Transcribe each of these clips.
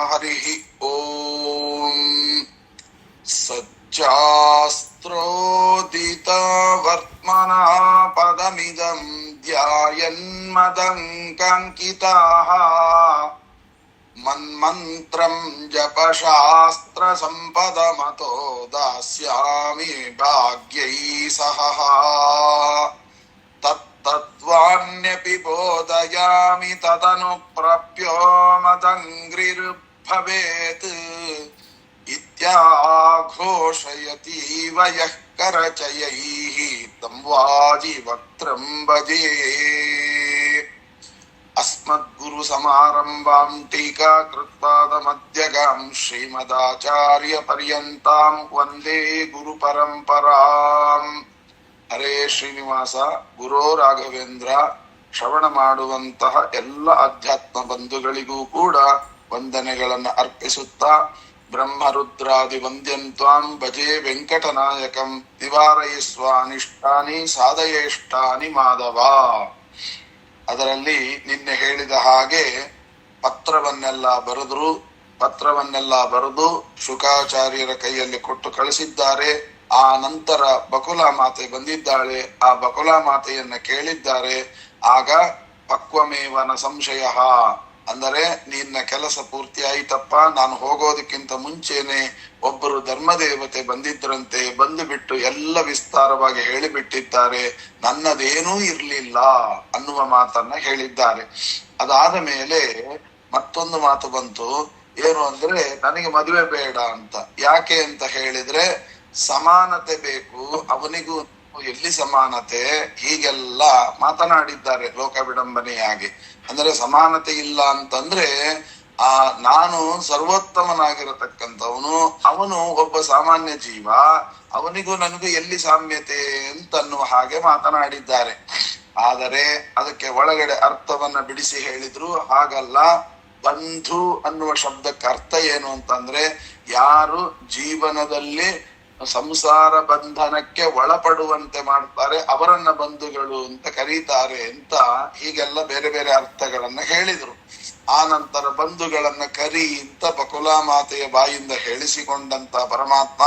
ಹರಿ ಓಂ. ಸಚ್ಚಾಸ್ತ್ರೋದಿತ ವರ್ತ್ಮನ ಪದಮಿದಂ ಧ್ಯಾಯನ್ಮದಂಕಂಕಿತಾಃ ಮನ್ಮಂತ್ರಂ ಜಪಶಾಸ್ತ್ರ ಸಂಪದಮತೋ ದಾಸ್ಯಾಮಿ ಭಾಗ್ಯೈ ಸಹ ತತ್ತತ್ವಾನ್ಯಪಿ ಬೋಧಯಾಮಿ ತದನು ಪ್ರಪ್ಯೋ ಮದಂಗ್ರಿರ್ಭವೇತ್ ಇತ್ಯಾಘೋಷಯತೀವ ಯಃ ಕರಚಯೈಃ ತಂ ವಾಜಿವಕ್ತ್ರಂ ಭಜೇ. ಅಸ್ಮದ್ಗುರು ಸಮಾರಂಭಾಂ ಟೀಕಾಕೃತ್ಪಾದಮಧ್ಯಗಾಂ ಶ್ರೀಮದಾಚಾರ್ಯ ಪರ್ಯಂತಾಂ ವಂದೇ ಗುರು ಪರಂಪರಾಂ. ಹರೇ ಶ್ರೀನಿವಾಸ. ಗುರೋ ರಾಘವೇಂದ್ರ. ಶ್ರವಣ ಮಾಡುವಂತಹ ಎಲ್ಲ ಅಧ್ಯಾತ್ಮ ಬಂಧುಗಳಿಗೂ ಕೂಡ ವಂದನೆಗಳನ್ನು ಅರ್ಪಿಸುತ್ತಾ, ಬ್ರಹ್ಮರುದ್ರಾದಿ ವಂದ್ಯಂತ್ವಾಂ ಭಜೆ ವೆಂಕಟನಾಯಕಂ ನಿವಾರಯಿಸ್ವಾನಿಷ್ಟಾನಿ ಸಾಧಯೇಷ್ಟಾನಿ ಮಾಧವ. ಅದರಲ್ಲಿ ನಿನ್ನೆ ಹೇಳಿದ ಹಾಗೆ ಪತ್ರವನ್ನೆಲ್ಲ ಬರೆದು ಶುಕಾಚಾರ್ಯರ ಕೈಯಲ್ಲಿ ಕೊಟ್ಟು ಕಳಿಸಿದ್ದಾರೆ. ಆ ನಂತರ ಬಕುಲಾ ಮಾತೆ ಬಂದಿದ್ದಾಳೆ. ಆ ಬಕುಲಾ ಮಾತೆಯನ್ನ ಕೇಳಿದ್ದಾರೆ. ಆಗ ಪಕ್ವಮೇವನ ಸಂಶಯ, ಅಂದರೆ ನಿನ್ನ ಕೆಲಸ ಪೂರ್ತಿ ಆಯ್ತಪ್ಪ, ನಾನು ಹೋಗೋದಕ್ಕಿಂತ ಮುಂಚೆನೆ ಒಬ್ಬರು ಧರ್ಮದೇವತೆ ಬಂದಿದ್ರಂತೆ, ಬಂದು ಬಿಟ್ಟು ಎಲ್ಲ ವಿಸ್ತಾರವಾಗಿ ಹೇಳಿಬಿಟ್ಟಿದ್ದಾರೆ, ನನ್ನದೇನೂ ಇರ್ಲಿಲ್ಲ ಅನ್ನುವ ಮಾತನ್ನ ಹೇಳಿದ್ದಾರೆ. ಅದಾದ ಮೇಲೆ ಮತ್ತೊಂದು ಮಾತು ಬಂತು. ಏನು ಅಂದ್ರೆ, ನನಗೆ ಮದುವೆ ಬೇಡ ಅಂತ. ಯಾಕೆ ಅಂತ ಹೇಳಿದ್ರೆ, ಸಮಾನತೆ ಬೇಕು, ಅವನಿಗೂ ಎಲ್ಲಿ ಸಮಾನತೆ, ಹೀಗೆಲ್ಲ ಮಾತನಾಡಿದ್ದಾರೆ ಲೋಕ ವಿಡಂಬನೆಯಾಗಿ. ಅಂದ್ರೆ ಸಮಾನತೆ ಇಲ್ಲ ಅಂತಂದ್ರೆ ನಾನು ಸರ್ವೋತ್ತಮನಾಗಿರತಕ್ಕಂಥವನು, ಅವನು ಒಬ್ಬ ಸಾಮಾನ್ಯ ಜೀವ, ಅವನಿಗೂ ನನಗೂ ಎಲ್ಲಿ ಸಾಮ್ಯತೆ ಅಂತನ್ನುವ ಹಾಗೆ ಮಾತನಾಡಿದ್ದಾರೆ. ಆದರೆ ಅದಕ್ಕೆ ಒಳಗಡೆ ಅರ್ಥವನ್ನ ಬಿಡಿಸಿ ಹೇಳಿದ್ರು. ಹಾಗಲ್ಲ, ಬಂಧು ಅನ್ನುವ ಶಬ್ದಕ್ಕೆ ಅರ್ಥ ಏನು ಅಂತಂದ್ರೆ, ಯಾರು ಜೀವನದಲ್ಲಿ ಸಂಸಾರ ಬಂಧನಕ್ಕೆ ಒಳಪಡುವಂತೆ ಮಾಡ್ತಾರೆ ಅವರನ್ನ ಬಂಧುಗಳು ಅಂತ ಕರೀತಾರೆ ಅಂತ ಹೀಗೆಲ್ಲ ಬೇರೆ ಬೇರೆ ಅರ್ಥಗಳನ್ನ ಹೇಳಿದ್ರು. ಆ ನಂತರ ಬಂಧುಗಳನ್ನ ಕರಿ ಅಂತ ಬಕುಲಾ ಮಾತೆಯ ಬಾಯಿಂದ ಹೇಳಿಸಿಕೊಂಡಂತ ಪರಮಾತ್ಮ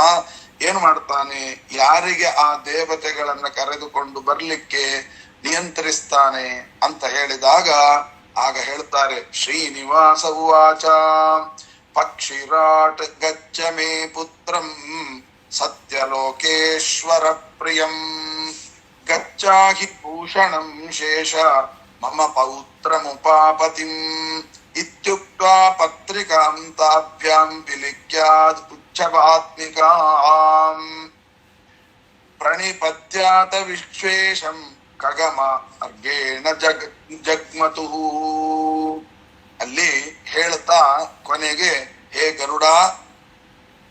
ಏನು ಮಾಡ್ತಾನೆ, ಯಾರಿಗೆ ಆ ದೇವತೆಗಳನ್ನ ಕರೆದುಕೊಂಡು ಬರ್ಲಿಕ್ಕೆ ನಿಯಂತ್ರಿಸ್ತಾನೆ ಅಂತ ಹೇಳಿದಾಗ ಆಗ ಹೇಳ್ತಾರೆ, ಶ್ರೀನಿವಾಸ ಉವಾಚ ಪಕ್ಷಿರಾಟ್ ಗಚ್ಚ ಮೇ ಪುತ್ರಂ ಸತ್ಯಲೋಕೇಶ್ವರ ಪ್ರಿಯಂ ಗಚ್ಚಾಹಿ ಭೂಷಣಂ ಶೇಷ ಮಮ ಪೌತ್ರಮುಪಾಪತಿಂ ಇತ್ಯುಕ್ತ್ವಾ ಪತ್ರಿಕಾಂ ತಾಭ್ಯಾಂ ವಿಲಿಖ್ಯಾದ್ ಉಚ್ಛವಾತ್ಮಿಕಾಂ ಪ್ರಣಿಪತ್ಯಾತ ವಿಶ್ವೇಶಂ ಖಗಮ ಅರ್ಗೇಣ ಜಗ್ಮತುಃ. ಅಲ್ಲಿ ಹೇಳ್ತಾ ಕೊನೆಗೆ, ಹೇ ಗರುಡ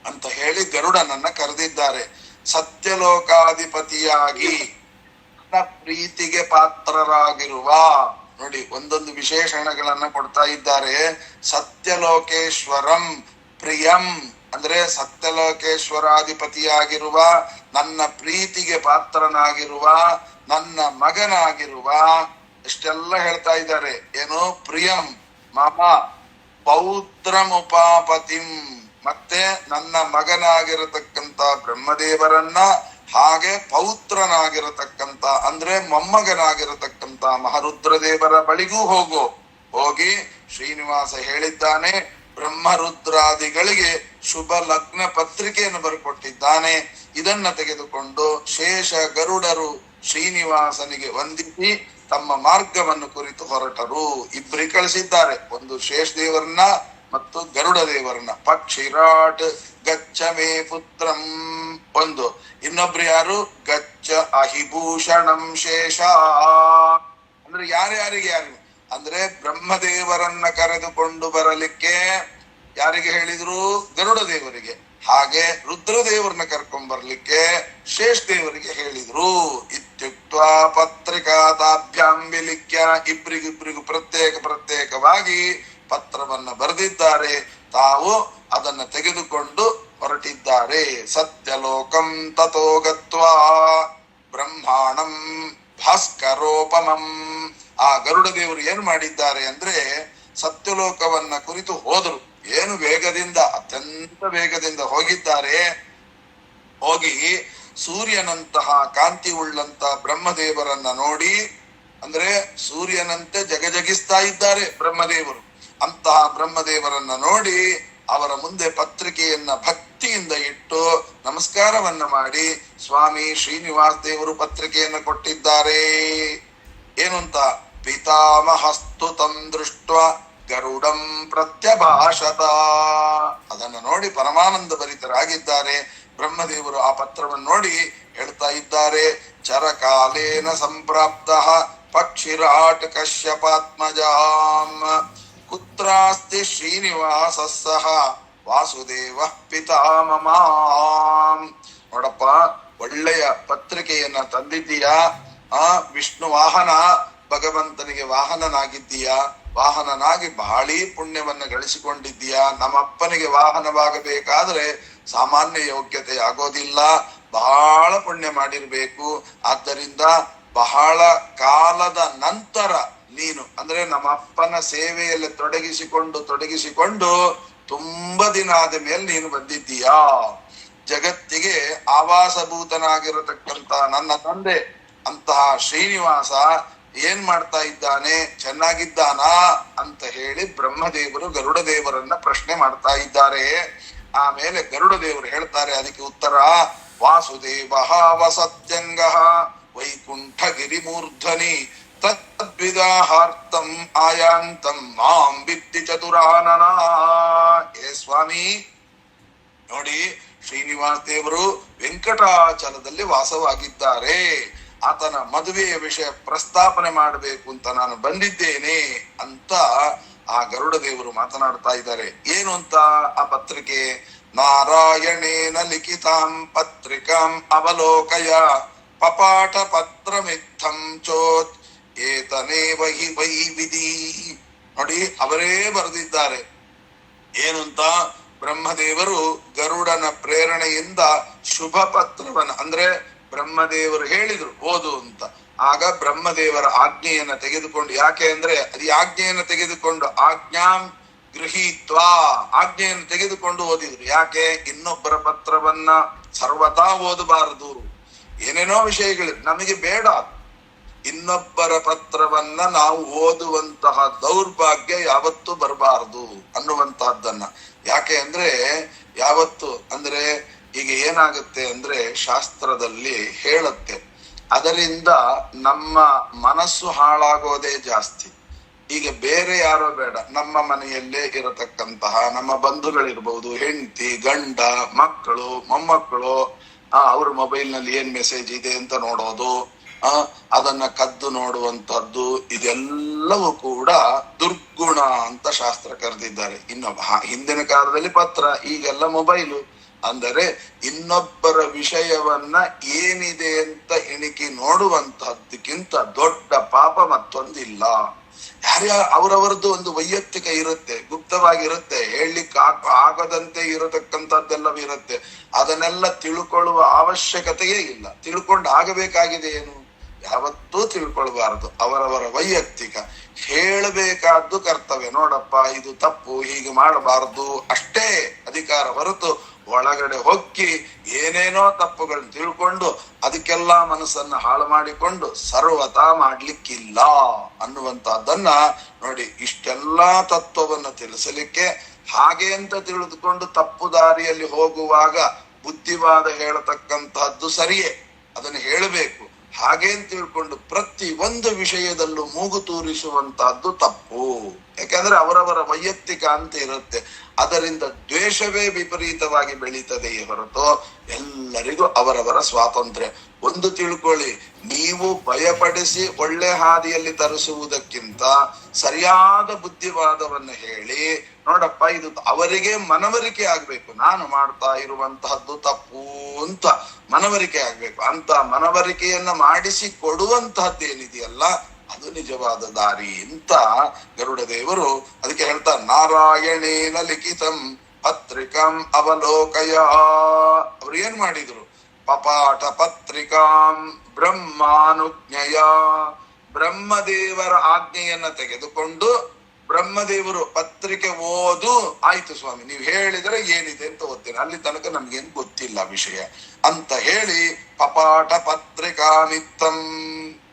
ಅಂತ ಹೇಳಿ ಗರುಡನನ್ನ ಕರೆದಿದ್ದಾರೆ. ಸತ್ಯಲೋಕಾಧಿಪತಿಯಾಗಿ ನನ್ನ ಪ್ರೀತಿಗೆ ಪಾತ್ರರಾಗಿರುವ, ನೋಡಿ ಒಂದೊಂದು ವಿಶೇಷಣಗಳನ್ನ ಕೊಡ್ತಾ ಇದ್ದಾರೆ. ಸತ್ಯಲೋಕೇಶ್ವರಂ ಪ್ರಿಯಂ ಅಂದ್ರೆ ಸತ್ಯಲೋಕೇಶ್ವರಾಧಿಪತಿಯಾಗಿರುವ, ನನ್ನ ಪ್ರೀತಿಗೆ ಪಾತ್ರನಾಗಿರುವ, ನನ್ನ ಮಗನಾಗಿರುವ, ಇಷ್ಟೆಲ್ಲ ಹೇಳ್ತಾ ಇದ್ದಾರೆ. ಏನು, ಪ್ರಿಯಂ ಮಮ ಪೌತ್ರಮುಪಾಪತಿಂ, ಮತ್ತೆ ನನ್ನ ಮಗನಾಗಿರತಕ್ಕಂತ ಬ್ರಹ್ಮದೇವರನ್ನ, ಹಾಗೆ ಪೌತ್ರನಾಗಿರತಕ್ಕಂತ ಅಂದ್ರೆ ಮೊಮ್ಮಗನಾಗಿರತಕ್ಕಂತ ಮಹರುದ್ರದೇವರ ಬಳಿಗೂ ಹೋಗಿ ಶ್ರೀನಿವಾಸ ಹೇಳಿದ್ದಾನೆ. ಬ್ರಹ್ಮರುದ್ರಾದಿಗಳಿಗೆ ಶುಭ ಲಗ್ನ ಪತ್ರಿಕೆಯನ್ನು ಬರೆಕೊಟ್ಟಿದ್ದಾನೆ. ಇದನ್ನ ತೆಗೆದುಕೊಂಡು ಶೇಷ ಗರುಡರು ಶ್ರೀನಿವಾಸನಿಗೆ ವಂದಿಸಿ ತಮ್ಮ ಮಾರ್ಗವನ್ನು ಕುರಿತು ಹೊರಟರು. ಇಬ್ಬರಿಗೆ ಕಳಿಸಿದ್ದಾರೆ, ಒಂದು ಶೇಷ ದೇವರನ್ನ ಮತ್ತು ಗರುಡ ದೇವರನ್ನ. ಪಕ್ಷಿರಾಟ್ ಗಚ್ಚ ಮೇ ಪುತ್ರಂ ಒಂದು, ಇನ್ನೊಬ್ರು ಯಾರು, ಗಚ್ಚ ಅಹಿಭೂಷಣಂ ಶೇಷ ಅಂದ್ರೆ ಯಾರ್ಯಾರಿಗೆ ಅಂದ್ರೆ ಬ್ರಹ್ಮದೇವರನ್ನ ಕರೆದುಕೊಂಡು ಬರಲಿಕ್ಕೆ ಯಾರಿಗೆ ಹೇಳಿದ್ರು, ಗರುಡ ದೇವರಿಗೆ. ಹಾಗೆ ರುದ್ರದೇವರನ್ನ ಕರ್ಕೊಂಡ್ ಬರ್ಲಿಕ್ಕೆ ಶೇಷ ದೇವರಿಗೆ ಹೇಳಿದ್ರು. ಇತ್ಯುಕ್ತ್ವಾ ಪತ್ರಿಕಾತಾಭ್ಯಾಂ ವಿಲಿಖ್ಯ, ಇಬ್ಬರಿಗಿಬ್ಬರಿಗೂ ಪ್ರತ್ಯೇಕವಾಗಿ ಪತ್ರವನ್ನ ಬರೆದಿದ್ದಾರೆ. ತಾವು ಅದನ್ನ ತೆಗೆದುಕೊಂಡು ಹೊರಟಿದ್ದಾರೆ. ಸತ್ಯಲೋಕಂ ತಥೋ ಗತ್ವಾ ಬ್ರಹ್ಮಾಣಂ ಭಾಸ್ಕರೋಪಮಂ. ಆ ಗರುಡ ದೇವರು ಏನ್ ಮಾಡಿದ್ದಾರೆ ಅಂದ್ರೆ, ಸತ್ಯಲೋಕವನ್ನ ಕುರಿತು ಹೋದ್ರು. ಏನು ವೇಗದಿಂದ, ಅತ್ಯಂತ ವೇಗದಿಂದ ಹೋಗಿದ್ದಾರೆ. ಹೋಗಿ ಸೂರ್ಯನಂತಹ ಕಾಂತಿ ಉಳ್ಳಂತ ಬ್ರಹ್ಮದೇವರನ್ನ ನೋಡಿ, ಅಂದ್ರೆ ಸೂರ್ಯನಂತೆ ಜಗಜಗಿಸ್ತಾ ಇದ್ದಾರೆ ಬ್ರಹ್ಮದೇವರು. ಅಂತಹ ಬ್ರಹ್ಮದೇವರನ್ನ ನೋಡಿ ಅವರ ಮುಂದೆ ಪತ್ರಿಕೆಯನ್ನ ಭಕ್ತಿಯಿಂದ ಇಟ್ಟು ನಮಸ್ಕಾರವನ್ನ ಮಾಡಿ, ಸ್ವಾಮಿ ಶ್ರೀನಿವಾಸ ದೇವರು ಪತ್ರಿಕೆಯನ್ನು ಕೊಟ್ಟಿದ್ದಾರೆ. ಏನು ಅಂತ, ಪಿತಾಮಹಸ್ತು ತಂ ದೃಷ್ಟ ಗರುಡಂ ಪ್ರತ್ಯಭಾಷತ. ಅದನ್ನ ನೋಡಿ ಪರಮಾನಂದ ಭರಿತರಾಗಿದ್ದಾರೆ ಬ್ರಹ್ಮದೇವರು. ಆ ಪತ್ರವನ್ನು ನೋಡಿ ಹೇಳ್ತಾ ಇದ್ದಾರೆ, ಚರಕಾಲೇನ ಸಂಪ್ರಾಪ್ತ ಪಕ್ಷಿರಾಟ್ ಕಶ್ಯಪಾತ್ಮಜಾಂ ಕುತ್ರಾಸ್ತಿ ಶ್ರೀನಿವಾಸ ಸಹ ವಾಸುದೇವ ಪಿತಾಮಮಾಂ. ನೋಡಪ್ಪ, ಒಳ್ಳೆಯ ಪತ್ರಿಕೆಯನ್ನ ತಂದಿದ್ದೀಯಾ. ವಿಷ್ಣು ವಾಹನ, ಭಗವಂತನಿಗೆ ವಾಹನನಾಗಿದ್ದೀಯಾ. ವಾಹನನಾಗಿ ಬಹಳಿ ಪುಣ್ಯವನ್ನ ಗಳಿಸಿಕೊಂಡಿದ್ದೀಯಾ. ನಮ್ಮಪ್ಪನಿಗೆ ವಾಹನವಾಗಬೇಕಾದ್ರೆ ಸಾಮಾನ್ಯ ಯೋಗ್ಯತೆ ಆಗೋದಿಲ್ಲ, ಬಹಳ ಪುಣ್ಯ ಮಾಡಿರ್ಬೇಕು. ಆದ್ದರಿಂದ ಬಹಳ ಕಾಲದ ನಂತರ ನೀನು, ಅಂದ್ರೆ ನಮ್ಮಪ್ಪನ ಸೇವೆಯಲ್ಲಿ ತೊಡಗಿಸಿಕೊಂಡು ತುಂಬಾ ದಿನ ಆದ ಮೇಲೆ ನೀನು ಬಂದಿದ್ದೀಯಾ. ಜಗತ್ತಿಗೆ ಆವಾಸಭೂತನಾಗಿರತಕ್ಕಂತ ನನ್ನ ತಂದೆ ಅಂತಹ ಶ್ರೀನಿವಾಸ ಏನ್ ಮಾಡ್ತಾ ಇದ್ದಾನೆ, ಚೆನ್ನಾಗಿದ್ದಾನಾ ಅಂತ ಹೇಳಿ ಬ್ರಹ್ಮದೇವರು ಗರುಡ ದೇವರನ್ನ ಪ್ರಶ್ನೆ ಮಾಡ್ತಾ ಇದ್ದಾರೆ. ಆಮೇಲೆ ಗರುಡ ದೇವರು ಹೇಳ್ತಾರೆ ಅದಕ್ಕೆ ಉತ್ತರ, ವಾಸುದೇವ ವಸತ್ಯಂಗ ವೈಕುಂಠ ಗಿರಿಮೂರ್ಧನಿ ತದ್ವಿದಾಹಾರ್ಥಂ ಆಯಾಂತಂ ಮಾಂ ವಿದ್ದಿ ಚತುರಾನನ. ಏ ಸ್ವಾಮಿ, ನೋಡಿ ಶ್ರೀನಿವಾಸ ದೇವರು ವೆಂಕಟಾಚಲದಲ್ಲಿ ವಾಸವಾಗಿದ್ದಾರೆ. ಆತನ ಮದುವೆಯ ವಿಷಯ ಪ್ರಸ್ತಾಪನೆ ಮಾಡಬೇಕು ಅಂತ ನಾನು ಬಂದಿದ್ದೇನೆ ಅಂತ ಆ ಗರುಡ ದೇವರು ಮಾತನಾಡ್ತಾ ಇದ್ದಾರೆ. ಏನು ಅಂತ ಆ ಪತ್ರಿಕೆ, ನಾರಾಯಣೇನ ಲಿಖಿತಾಂ ಪತ್ರಿಕಾಂ ಅವಲೋಕಯ ಪಪಾಟ ಪತ್ರಮಿತ್ತಂ ಚೋತ್ ಏತನೇವ ಹಿ ವೈ ವಿಧಿ. ನೋಡಿ, ಅವರೇ ಬರೆದಿದ್ದಾರೆ. ಏನು ಅಂತ, ಬ್ರಹ್ಮದೇವರು ಗರುಡನ ಪ್ರೇರಣೆಯಿಂದ ಶುಭ ಪತ್ರವನ್ನ, ಅಂದ್ರೆ ಬ್ರಹ್ಮದೇವರು ಹೇಳಿದ್ರು ಓದು ಅಂತ. ಆಗ ಬ್ರಹ್ಮದೇವರ ಆಜ್ಞೆಯನ್ನ ತೆಗೆದುಕೊಂಡು, ಯಾಕೆ ಅಂದ್ರೆ ಅದು ಆಜ್ಞೆಯನ್ನು ತೆಗೆದುಕೊಂಡು ಆಜ್ಞಾಂ ಗೃಹೀತ್ವಾ, ಆಜ್ಞೆಯನ್ನು ತೆಗೆದುಕೊಂಡು ಓದಿದ್ರು. ಯಾಕೆ, ಇನ್ನೊಬ್ಬರ ಪತ್ರವನ್ನ ಸರ್ವತಾ ಓದಬಾರದು. ಏನೇನೋ ವಿಷಯಗಳು ನಮಗೆ ಬೇಡ, ಇನ್ನೊಬ್ಬರ ಪತ್ರವನ್ನ ನಾವು ಓದುವಂತಹ ದೌರ್ಭಾಗ್ಯ ಯಾವತ್ತೂ ಬರಬಾರದು ಅನ್ನುವಂತಹದ್ದನ್ನ. ಯಾಕೆ ಅಂದ್ರೆ ಯಾವತ್ತು ಅಂದ್ರೆ ಈಗ ಏನಾಗುತ್ತೆ ಅಂದ್ರೆ ಶಾಸ್ತ್ರದಲ್ಲಿ ಹೇಳುತ್ತೆ, ಅದರಿಂದ ನಮ್ಮ ಮನಸ್ಸು ಹಾಳಾಗೋದೇ ಜಾಸ್ತಿ. ಈಗ ಬೇರೆ ಯಾರೋ ಬೇಡ, ನಮ್ಮ ಮನೆಯಲ್ಲೇ ಇರತಕ್ಕಂತಹ ನಮ್ಮ ಬಂಧುಗಳಿರ್ಬಹುದು, ಹೆಂಡತಿ ಗಂಡ ಮಕ್ಕಳು ಮೊಮ್ಮಕ್ಕಳು, ಅವ್ರ ಮೊಬೈಲ್ ನಲ್ಲಿ ಏನ್ ಮೆಸೇಜ್ ಇದೆ ಅಂತ ನೋಡೋದು, ಅದನ್ನ ಕದ್ದು ನೋಡುವಂತಹದ್ದು, ಇದೆಲ್ಲವೂ ಕೂಡ ದುರ್ಗುಣ ಅಂತ ಶಾಸ್ತ್ರ ಕರೆದಿದ್ದಾರೆ. ಇನ್ನು ಹಿಂದಿನ ಕಾಲದಲ್ಲಿ ಪತ್ರ, ಈಗೆಲ್ಲ ಮೊಬೈಲು. ಅಂದರೆ ಇನ್ನೊಬ್ಬರ ವಿಷಯವನ್ನ ಏನಿದೆ ಅಂತ ಇಣಿಕಿ ನೋಡುವಂತಹದ್ದಕ್ಕಿಂತ ದೊಡ್ಡ ಪಾಪ ಮತ್ತೊಂದಿಲ್ಲ. ಅವರವರದ್ದು ಒಂದು ವೈಯಕ್ತಿಕ ಇರುತ್ತೆ, ಗುಪ್ತವಾಗಿರುತ್ತೆ, ಹೇಳಲಿಕ್ಕೆ ಆಗದಂತೆ ಇರತಕ್ಕಂಥದ್ದೆಲ್ಲವೂ ಇರುತ್ತೆ. ಅದನ್ನೆಲ್ಲ ತಿಳ್ಕೊಳ್ಳುವ ಅವಶ್ಯಕತೆಯೇ ಇಲ್ಲ. ತಿಳ್ಕೊಂಡು ಆಗಬೇಕಾಗಿದೆ ಏನು, ಯಾವತ್ತೂ ತಿಳ್ಕೊಳ್ಬಾರದು. ಅವರವರ ವೈಯಕ್ತಿಕ ಹೇಳಬೇಕಾದ್ದು ಕರ್ತವ್ಯ. ನೋಡಪ್ಪ ಇದು ತಪ್ಪು, ಹೀಗೆ ಮಾಡಬಾರದು ಅಷ್ಟೇ ಅಧಿಕಾರ ಹೊರತು ಒಳಗಡೆ ಹೊಕ್ಕಿ ಏನೇನೋ ತಪ್ಪುಗಳನ್ನ ತಿಳ್ಕೊಂಡು ಅದಕ್ಕೆಲ್ಲ ಮನಸ್ಸನ್ನ ಹಾಳು ಮಾಡಿಕೊಂಡು ಸರ್ವತಾ ಮಾಡ್ಲಿಕ್ಕಿಲ್ಲ ಅನ್ನುವಂತಹದ್ದನ್ನ ನೋಡಿ. ಇಷ್ಟೆಲ್ಲಾ ತತ್ವವನ್ನ ತಿಳಿಸಲಿಕ್ಕೆ ಹಾಗೆ ಅಂತ ತಿಳಿದುಕೊಂಡು ತಪ್ಪು ದಾರಿಯಲ್ಲಿ ಹೋಗುವಾಗ ಬುದ್ಧಿವಾದ ಹೇಳತಕ್ಕಂತಹದ್ದು ಸರಿಯೇ, ಅದನ್ನು ಹೇಳಬೇಕು. ಹಾಗೇನ್ ತಿಳ್ಕೊಂಡು ಪ್ರತಿ ಒಂದು ವಿಷಯದಲ್ಲೂ ಮೂಗು ತೂರಿಸುವಂತಹದ್ದು ತಪ್ಪು. ಯಾಕಂದ್ರೆ ಅವರವರ ವೈಯಕ್ತಿಕ ಅಂತ ಇರುತ್ತೆ. ಅದರಿಂದ ದ್ವೇಷವೇ ವಿಪರೀತವಾಗಿ ಬೆಳೀತದೆಯೇ ಹೊರತು ಎಲ್ಲರಿಗೂ ಅವರವರ ಸ್ವಾತಂತ್ರ್ಯ. ಒಂದು ತಿಳ್ಕೊಳ್ಳಿ, ನೀವು ಭಯಪಡಿಸಿ ಒಳ್ಳೆ ಹಾದಿಯಲ್ಲಿ ತರಿಸುವುದಕ್ಕಿಂತ ಸರಿಯಾದ ಬುದ್ಧಿವಾದವನ್ನು ಹೇಳಿ, ನೋಡಪ್ಪ ಇದು ಅವರಿಗೆ ಮನವರಿಕೆ ಆಗ್ಬೇಕು, ನಾನು ಮಾಡ್ತಾ ಇರುವಂತಹದ್ದು ತಪ್ಪು ಅಂತ ಮನವರಿಕೆ ಆಗ್ಬೇಕು. ಅಂತ ಮನವರಿಕೆಯನ್ನ ಮಾಡಿಸಿ ಕೊಡುವಂತಹದ್ದೇನಿದೆಯಲ್ಲ ಅದು ನಿಜವಾದ ದಾರಿ ಅಂತ ಗರುಡ ದೇವರು ಅದಕ್ಕೆ ಹೇಳ್ತಾರೆ. ನಾರಾಯಣೇನ ಲಿಖಿತಂ ಪತ್ರಿಕಾಂ ಅವಲೋಕಯ. ಅವ್ರು ಏನ್ ಮಾಡಿದ್ರು, ಪಪಾಟ ಪತ್ರಿಕಾಂ ಬ್ರಹ್ಮಾನುಜ್ಞಯ, ಬ್ರಹ್ಮದೇವರ ಆಜ್ಞೆಯನ್ನ ತೆಗೆದುಕೊಂಡು ಬ್ರಹ್ಮದೇವರು ಪತ್ರಿಕೆ ಓದು, ಆಯ್ತು ಸ್ವಾಮಿ ನೀವು ಹೇಳಿದ್ರೆ ಏನಿದೆ ಅಂತ ಓದ್ತೇನೆ, ಅಲ್ಲಿ ತನಕ ನಮ್ಗೇನು ಗೊತ್ತಿಲ್ಲ ವಿಷಯ ಅಂತ ಹೇಳಿ ಪಪಾಟ ಪತ್ರಿಕಾ ಮಿತ್ತಂ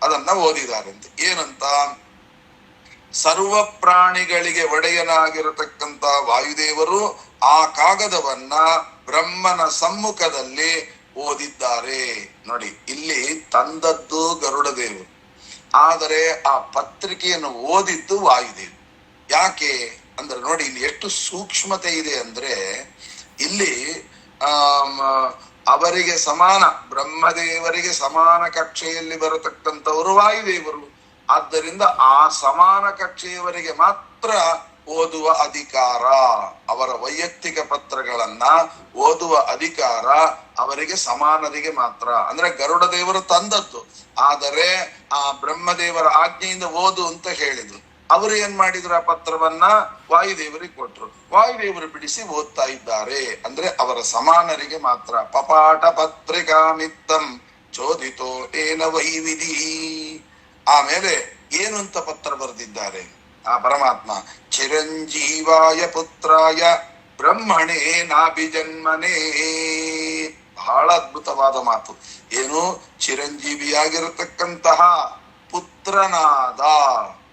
ಅದನ್ನ ಓದಿದಾರಂತೆ. ಏನಂತ, ಸರ್ವ ಪ್ರಾಣಿಗಳಿಗೆ ಒಡೆಯನಾಗಿರತಕ್ಕಂತ ವಾಯುದೇವರು ಆ ಕಾಗದವನ್ನ ಬ್ರಹ್ಮನ ಸಮ್ಮುಖದಲ್ಲಿ ಓದಿದ್ದಾರೆ. ನೋಡಿ, ಇಲ್ಲಿ ತಂದದ್ದು ಗರುಡದೇವರು, ಆದರೆ ಆ ಪತ್ರಿಕೆಯನ್ನು ಓದಿದ್ದು ವಾಯುದೇವರು. ಯಾಕೆ ಅಂದ್ರೆ ನೋಡಿ, ಇಲ್ಲಿ ಎಷ್ಟು ಸೂಕ್ಷ್ಮತೆ ಇದೆ ಅಂದ್ರೆ, ಇಲ್ಲಿ ಅವರಿಗೆ ಸಮಾನ, ಬ್ರಹ್ಮದೇವರಿಗೆ ಸಮಾನ ಕಕ್ಷೆಯಲ್ಲಿ ಬರತಕ್ಕಂಥವರು ವಾಯುದೇವರು. ಆದ್ದರಿಂದ ಆ ಸಮಾನ ಕಕ್ಷೆಯವರಿಗೆ ಮಾತ್ರ ಓದುವ ಅಧಿಕಾರ, ಅವರ ವೈಯಕ್ತಿಕ ಪತ್ರಗಳನ್ನ ಓದುವ ಅಧಿಕಾರ ಅವರಿಗೆ ಸಮಾನರಿಗೆ ಮಾತ್ರ. ಅಂದ್ರೆ ಗರುಡ ದೇವರು ತಂದದ್ದು, ಆದರೆ ಆ ಬ್ರಹ್ಮದೇವರ ಆಜ್ಞೆಯಿಂದ ಓದು ಅಂತ ಹೇಳಿದ್ರು. ಅವರು ಏನ್ ಮಾಡಿದ್ರು, ಆ ಪತ್ರವನ್ನ ವಾಯುದೇವರಿಗೆ ಕೊಟ್ರು, ವಾಯುದೇವರು ಬಿಡಿಸಿ ಓದ್ತಾ ಇದ್ದಾರೆ. ಅಂದ್ರೆ ಅವರ ಸಮಾನರಿಗೆ ಮಾತ್ರ. ಪಪಾಟ ಪತ್ರಿಕಾ ಮಿತ್ತಂ ಚೋದಿತೋ ಏನ ವೈವಿಧಿ. ಆಮೇಲೆ ಏನು ಅಂತ ಪತ್ರ ಬರೆದಿದ್ದಾರೆ ಆ ಪರಮಾತ್ಮ, ಚಿರಂಜೀವಾಯ ಪುತ್ರಾಯ ಬ್ರಹ್ಮಣೇ ನಾಭಿಜನ್ಮನೇ. ಬಹಳ ಅದ್ಭುತವಾದ ಮಾತು. ಏನು, ಚಿರಂಜೀವಿಯಾಗಿರತಕ್ಕಂತಹ ಪುತ್ರನಾದ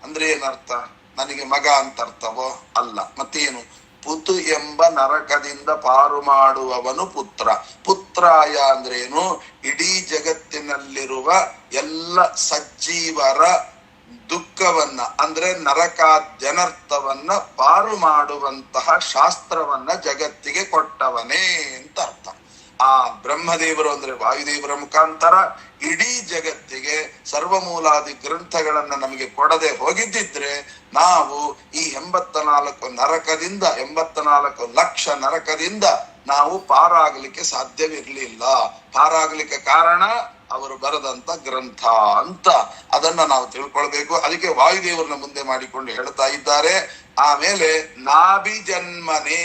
ಅಂದ್ರೆ ಏನರ್ಥ, ನನಗೆ ಮಗ ಅಂತ ಅರ್ಥವೋ ಅಲ್ಲ, ಮತ್ತೇನು, ಪುತು ಎಂಬ ನರಕದಿಂದ ಪಾರು ಮಾಡುವವನು ಪುತ್ರ. ಪುತ್ರಾಯ ಅಂದ್ರೇನು, ಇಡೀ ಜಗತ್ತಿನಲ್ಲಿರುವ ಎಲ್ಲ ಸಜ್ಜೀವರ ದುಃಖವನ್ನ ಅಂದ್ರೆ ನರಕಾದ್ಯನರ್ಥವನ್ನ ಪಾರು ಮಾಡುವಂತಹ ಶಾಸ್ತ್ರವನ್ನ ಜಗತ್ತಿಗೆ ಕೊಟ್ಟವನೇ ಅಂತ ಅರ್ಥ. ಆ ಬ್ರಹ್ಮದೇವರು ಅಂದ್ರೆ ವಾಯುದೇವರ ಮುಖಾಂತರ ಇಡೀ ಜಗತ್ತಿಗೆ ಸರ್ವಮೂಲಾದಿ ಗ್ರಂಥಗಳನ್ನ ನಮಗೆ ಕೊಡದೆ ಹೋಗಿದ್ದಿದ್ರೆ ನಾವು ಈ 84 ನರಕದಿಂದ 84 ಲಕ್ಷ ನರಕದಿಂದ ನಾವು ಪಾರಾಗಲಿಕ್ಕೆ ಸಾಧ್ಯವಿರ್ಲಿಲ್ಲ. ಪಾರಾಗಲಿಕ್ಕೆ ಕಾರಣ ಅವರು ಬರೆದಂತ ಗ್ರಂಥ ಅಂತ ಅದನ್ನ ನಾವು ತಿಳ್ಕೊಳ್ಬೇಕು. ಅದಕ್ಕೆ ವಾಯುದೇವರನ್ನ ಮುಂದೆ ಮಾಡಿಕೊಂಡು ಹೇಳ್ತಾ ಇದ್ದಾರೆ. ಆಮೇಲೆ ನಾಭಿ ಜನ್ಮನೇ,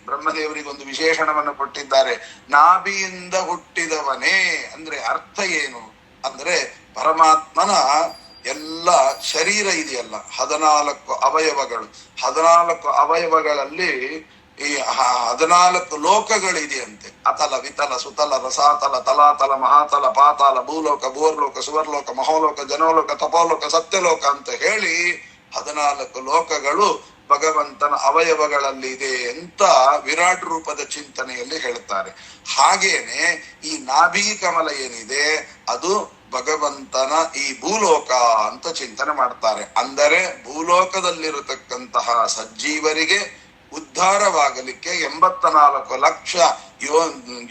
ಬ್ರಹ್ಮದೇವರಿಗೆ ಒಂದು ವಿಶೇಷಣವನ್ನು ಕೊಟ್ಟಿದ್ದಾರೆ, ನಾಭಿಯಿಂದ ಹುಟ್ಟಿದವನೇ. ಅಂದ್ರೆ ಅರ್ಥ ಏನು ಅಂದ್ರೆ, ಪರಮಾತ್ಮನ ಎಲ್ಲ ಶರೀರ ಇದೆಯಲ್ಲ, 14 ಅವಯವಗಳು, 14 ಅವಯವಗಳಲ್ಲಿ ಈ 14 ಲೋಕಗಳಿದೆಯಂತೆ. ಅತಲ ವಿತಲ ಸುತಲ ರಸಾತಲ ತಲಾತಲ ಮಹಾತಲ ಪಾತಾಲ ಭೂಲೋಕ ಭೂರ್ಲೋಕ ಸುವರ್ಲೋಕ ಮಹೋಲೋಕ ಜನೋಲೋಕ ತಪೋಲೋಕ ಸತ್ಯಲೋಕ ಅಂತ ಹೇಳಿ 14 ಲೋಕಗಳು ಭಗವಂತನ ಅವಯವಗಳಲ್ಲಿ ಇದೆ ಅಂತ ವಿರಾಟ್ ರೂಪದ ಚಿಂತನೆಯಲ್ಲಿ ಹೇಳ್ತಾರೆ. ಹಾಗೇನೆ ಈ ನಾಭಿ ಕಮಲ ಏನಿದೆ ಅದು ಭಗವಂತನ ಈ ಭೂಲೋಕ ಅಂತ ಚಿಂತನೆ ಮಾಡ್ತಾರೆ. ಅಂದರೆ ಭೂಲೋಕದಲ್ಲಿರತಕ್ಕಂತಹ ಸಜ್ಜೀವರಿಗೆ ಉದ್ಧಾರವಾಗಲಿಕ್ಕೆ 84 ಲಕ್ಷ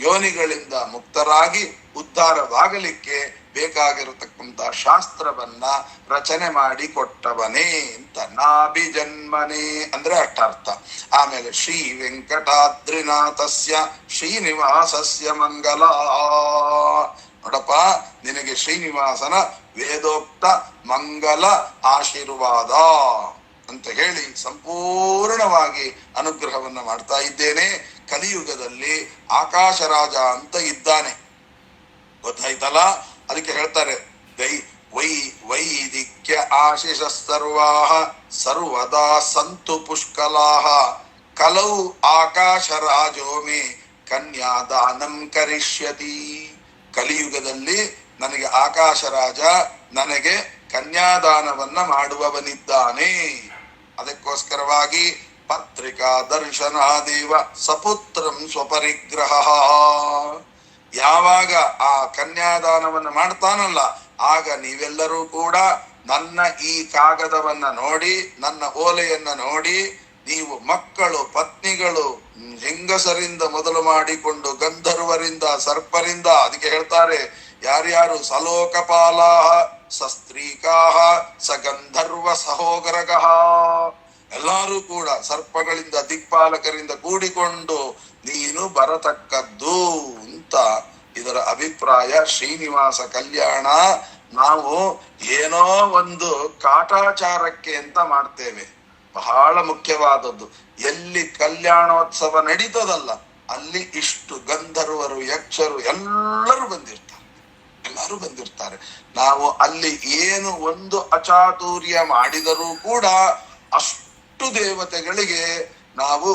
ಯೋನಿಗಳಿಂದ ಮುಕ್ತರಾಗಿ ಉದ್ಧಾರವಾಗಲಿಕ್ಕೆ ಬೇಕಾಗಿರತಕ್ಕಂತ ಶಾಸ್ತ್ರವನ್ನ ರಚನೆ ಮಾಡಿ ಕೊಟ್ಟವನೇ ಅಂತ. ನಾಭಿಜನ್ಮನೇ ಅಂದ್ರೆ ಅಷ್ಟಾರ್ಥ. ಆಮೇಲೆ ಶ್ರೀ ವೆಂಕಟಾದ್ರಿನಾಥಸ್ಯ ಶ್ರೀನಿವಾಸಸ್ಯ ಮಂಗಲ. ನೋಡಪ್ಪ, ನಿನಗೆ ಶ್ರೀನಿವಾಸನ ವೇದೋಕ್ತ ಮಂಗಲ ಆಶೀರ್ವಾದ ಅಂತ ಹೇಳಿ ಸಂಪೂರ್ಣವಾಗಿ ಅನುಗ್ರಹವನ್ನ ಮಾಡ್ತಾ ಇದ್ದೇನೆ. ಕಲಿಯುಗದಲ್ಲಿ ಆಕಾಶ ರಾಜ ಅಂತ ಇದ್ದಾನೆ, ಗೊತ್ತಾಯ್ತಲ್ಲ? ಅದಕ್ಕೆ ಹೇಳ್ತಾರೆ ವೈದಿಕ್ಯ ಆಶಿಷ ಸರ್ವಾಹ ಸರ್ವದಾ ಸಂತು ಪುಷ್ಕಲಾಹ ಕಲೌ ಆಕಾಶ ರಾಜೋಮಿ ಕನ್ಯಾದಾನಂ ಕರಿಷ್ಯತಿ. ಕಲಿಯುಗದಲ್ಲಿ ನನಗೆ ಆಕಾಶ ರಾಜ ನನಗೆ ಕನ್ಯಾದಾನವನ್ನ ಮಾಡುವವನಿದ್ದಾನೆ. ಅದಕ್ಕೋಸ್ಕರವಾಗಿ ಪತ್ರಿಕಾ ದರ್ಶನಾದೇವ ಸಪುತ್ರಂ ಸ್ವಪರಿಗ್ರಹ. ಯಾವಾಗ ಆ ಕನ್ಯಾದಾನವನ್ನ ಮಾಡ್ತಾನಲ್ಲ, ಆಗ ನೀವೆಲ್ಲರೂ ಕೂಡ ನನ್ನ ಈ ಕಾಗದವನ್ನ ನೋಡಿ, ನನ್ನ ಓಲೆಯನ್ನ ನೋಡಿ, ನೀವು ಮಕ್ಕಳು ಪತ್ನಿಗಳು ಹೆಂಗಸರಿಂದ ಮೊದಲು ಮಾಡಿಕೊಂಡು ಗಂಧರ್ವರಿಂದ ಸರ್ಪರಿಂದ, ಅದಕ್ಕೆ ಹೇಳ್ತಾರೆ ಯಾರ್ಯಾರು ಸಲೋಕಪಾಲಾಹ ಸಸ್ತ್ರೀಕಾಹ ಸಗಂಧರ್ವ ಸಹೋಗರಗಃ, ಎಲ್ಲರೂ ಕೂಡ ಸರ್ಪಗಳಿಂದ ದಿಕ್ಪಾಲಕರಿಂದ ಕೂಡಿಕೊಂಡು ನೀನು ಬರತಕ್ಕದ್ದು ಅಂತ ಇದರ ಅಭಿಪ್ರಾಯ. ಶ್ರೀನಿವಾಸ ಕಲ್ಯಾಣ ನಾವು ಏನೋ ಒಂದು ಕಾಟಾಚಾರಕ್ಕೆ ಅಂತ ಮಾಡ್ತೇವೆ, ಬಹಳ ಮುಖ್ಯವಾದದ್ದು. ಎಲ್ಲಿ ಕಲ್ಯಾಣೋತ್ಸವ ನಡೀತದಲ್ಲ ಅಲ್ಲಿ ಇಷ್ಟು ಗಂಧರ್ವರು ಯಕ್ಷರು ಎಲ್ಲರೂ ಬಂದಿರ್ತಾರೆ. ನಾವು ಅಲ್ಲಿ ಏನು ಒಂದು ಅಚಾತುರ್ಯ ಮಾಡಿದರೂ ಕೂಡ ಅಷ್ಟು ಅಷ್ಟು ದೇವತೆಗಳಿಗೆ ನಾವು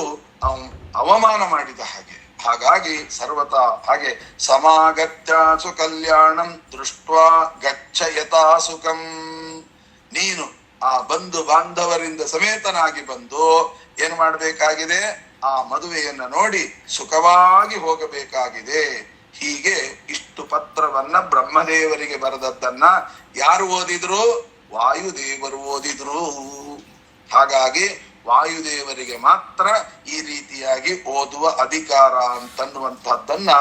ಅವಮಾನ ಮಾಡಿದ ಹಾಗೆ. ಹಾಗಾಗಿ ಸರ್ವತಾ ಹಾಗೆ ಸಮಾಗತ್ಯಾಸು ಕಲ್ಯಾಣಂ ದೃಷ್ಟ್ವಾ ಗಚ್ಚ ಯಥಾ ಸುಖಂ. ನೀನು ಆ ಬಂಧು ಬಾಂಧವರಿಂದ ಸಮೇತನಾಗಿ ಬಂದು ಏನು ಮಾಡಬೇಕಾಗಿದೆ? ಆ ಮದುವೆಯನ್ನ ನೋಡಿ ಸುಖವಾಗಿ ಹೋಗಬೇಕಾಗಿದೆ. ಹೀಗೆ ಇಷ್ಟು ಪತ್ರವನ್ನ ಬ್ರಹ್ಮದೇವರಿಗೆ ಬರೆದದ್ದನ್ನ ಯಾರು ಓದಿದ್ರು? ವಾಯುದೇವರು ಓದಿದ್ರು. ಹಾಗಾಗಿ ವಾಯುದೇವರಿಗೆ ಮಾತ್ರ ಈ ರೀತಿಯಾಗಿ ಓದುವ ಅಧಿಕಾರ ಅಂತನ್ನುವಂತಹದ್ದನ್ನ